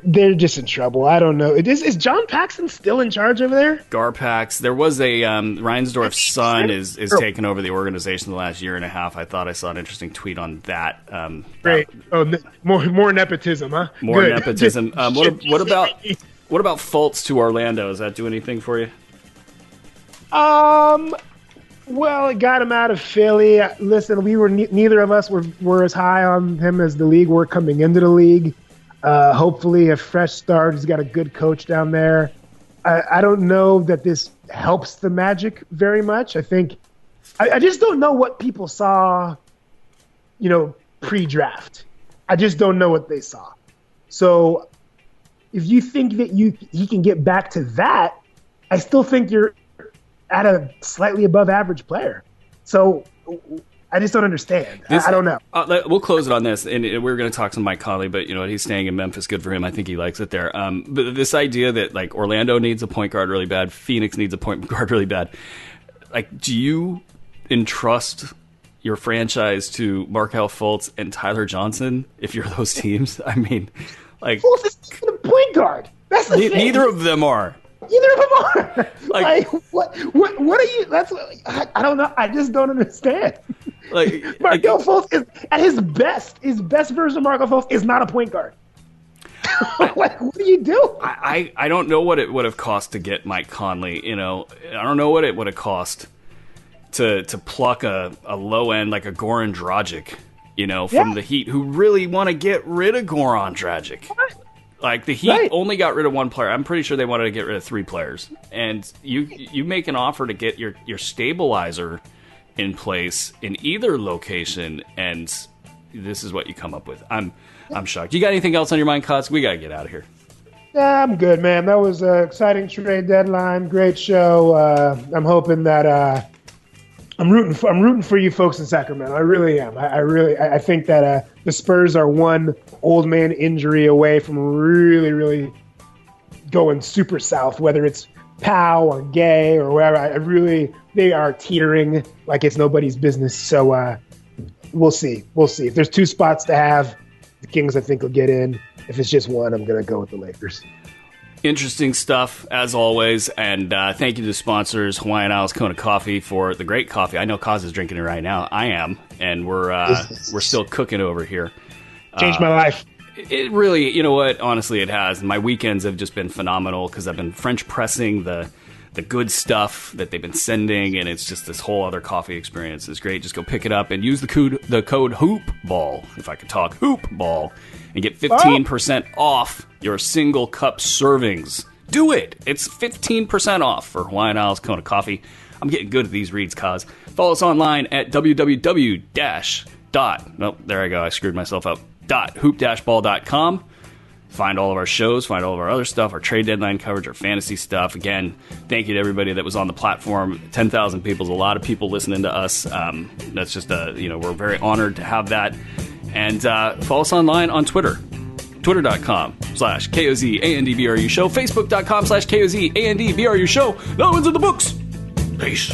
Speaker 2: they're just in trouble. I don't know. Is John Paxson still in charge over there?
Speaker 1: Garpax. There was a Reinsdorf's son is taken over the organization the last year and a half. I thought I saw an interesting tweet on that.
Speaker 2: Great. More nepotism, huh?
Speaker 1: More
Speaker 2: Good.
Speaker 1: nepotism. What about Fultz to Orlando? Does that do anything for you?
Speaker 2: Well, it got him out of Philly. Listen, we were neither of us were as high on him as the league were coming into the league. Hopefully a fresh start. He's got a good coach down there. I don't know that this helps the Magic very much. I think I just don't know what people saw, pre-draft. I just don't know what they saw. So if you think that he can get back to that, I still think you're at a slightly above average player. So I just don't understand. I don't know.
Speaker 1: We'll close it on this, and we're going to talk to Mike Conley, but he's staying in Memphis. Good for him. I think he likes it there. But this idea that like Orlando needs a point guard really bad, Phoenix needs a point guard really bad. Like, do you entrust your franchise to Markelle Fultz and Tyler Johnson if you're those teams? I mean, like,
Speaker 2: Fultz is a point guard. That's the thing.
Speaker 1: Neither of them are.
Speaker 2: Either of them are. Like what are you? I don't know. I just don't understand.
Speaker 1: Like
Speaker 2: Markelle Fultz is at his best. His best version of Markelle Fultz is not a point guard. Like, what do you do?
Speaker 1: I don't know what it would have cost to get Mike Conley. I don't know what it would have cost to pluck a low end like a Goran Dragic. From the Heat, who really want to get rid of Goran Dragic.
Speaker 2: What?
Speaker 1: Like, the Heat only got rid of one player. I'm pretty sure they wanted to get rid of 3 players. And you make an offer to get your stabilizer in place in either location, and this is what you come up with. I'm shocked. You got anything else on your mind, Kotz? We got to get out of here.
Speaker 2: Yeah, I'm good, man. That was an exciting trade deadline. Great show. I'm hoping that I'm rooting for you folks in Sacramento. I really am. I think that the Spurs are one old man injury away from really, really going super south, whether it's Powell or Gay or whatever. They are teetering like it's nobody's business. So we'll see. We'll see. If there's 2 spots to have, the Kings, I think, will get in. If it's just one, I'm going to go with the Lakers.
Speaker 1: Interesting stuff, as always, and thank you to the sponsors, Hawaiian Isles Kona Coffee, for the great coffee. I know Kaz is drinking it right now. I am, and we're still cooking over here.
Speaker 2: Changed my life.
Speaker 1: It really, you know what? Honestly, it has. My weekends have just been phenomenal because I've been French pressing the good stuff that they've been sending, and it's just this whole other coffee experience. It's great. Just go pick it up and use the code HOOPBALL, if I could talk, HOOPBALL, and get 15% off your single cup servings. Do it. It's 15% off for Hawaiian Isles Kona Coffee. I'm getting good at these reads, Kaz. Follow us online at www. Nope, there I go. I screwed myself up. .hoop-ball.com. Find all of our shows, find all of our other stuff, our trade deadline coverage, our fantasy stuff. Again, thank you to everybody that was on the platform. 10,000 people is a lot of people listening to us. That's just we're very honored to have that. And follow us online on Twitter. Twitter.com/KOZANDBRU show. Facebook.com/KOZANDBRU show. That one's in the books. Peace.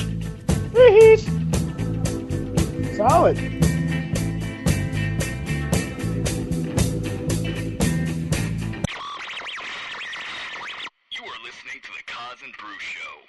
Speaker 2: Solid.
Speaker 3: You are listening to the Kaz and Brew Show.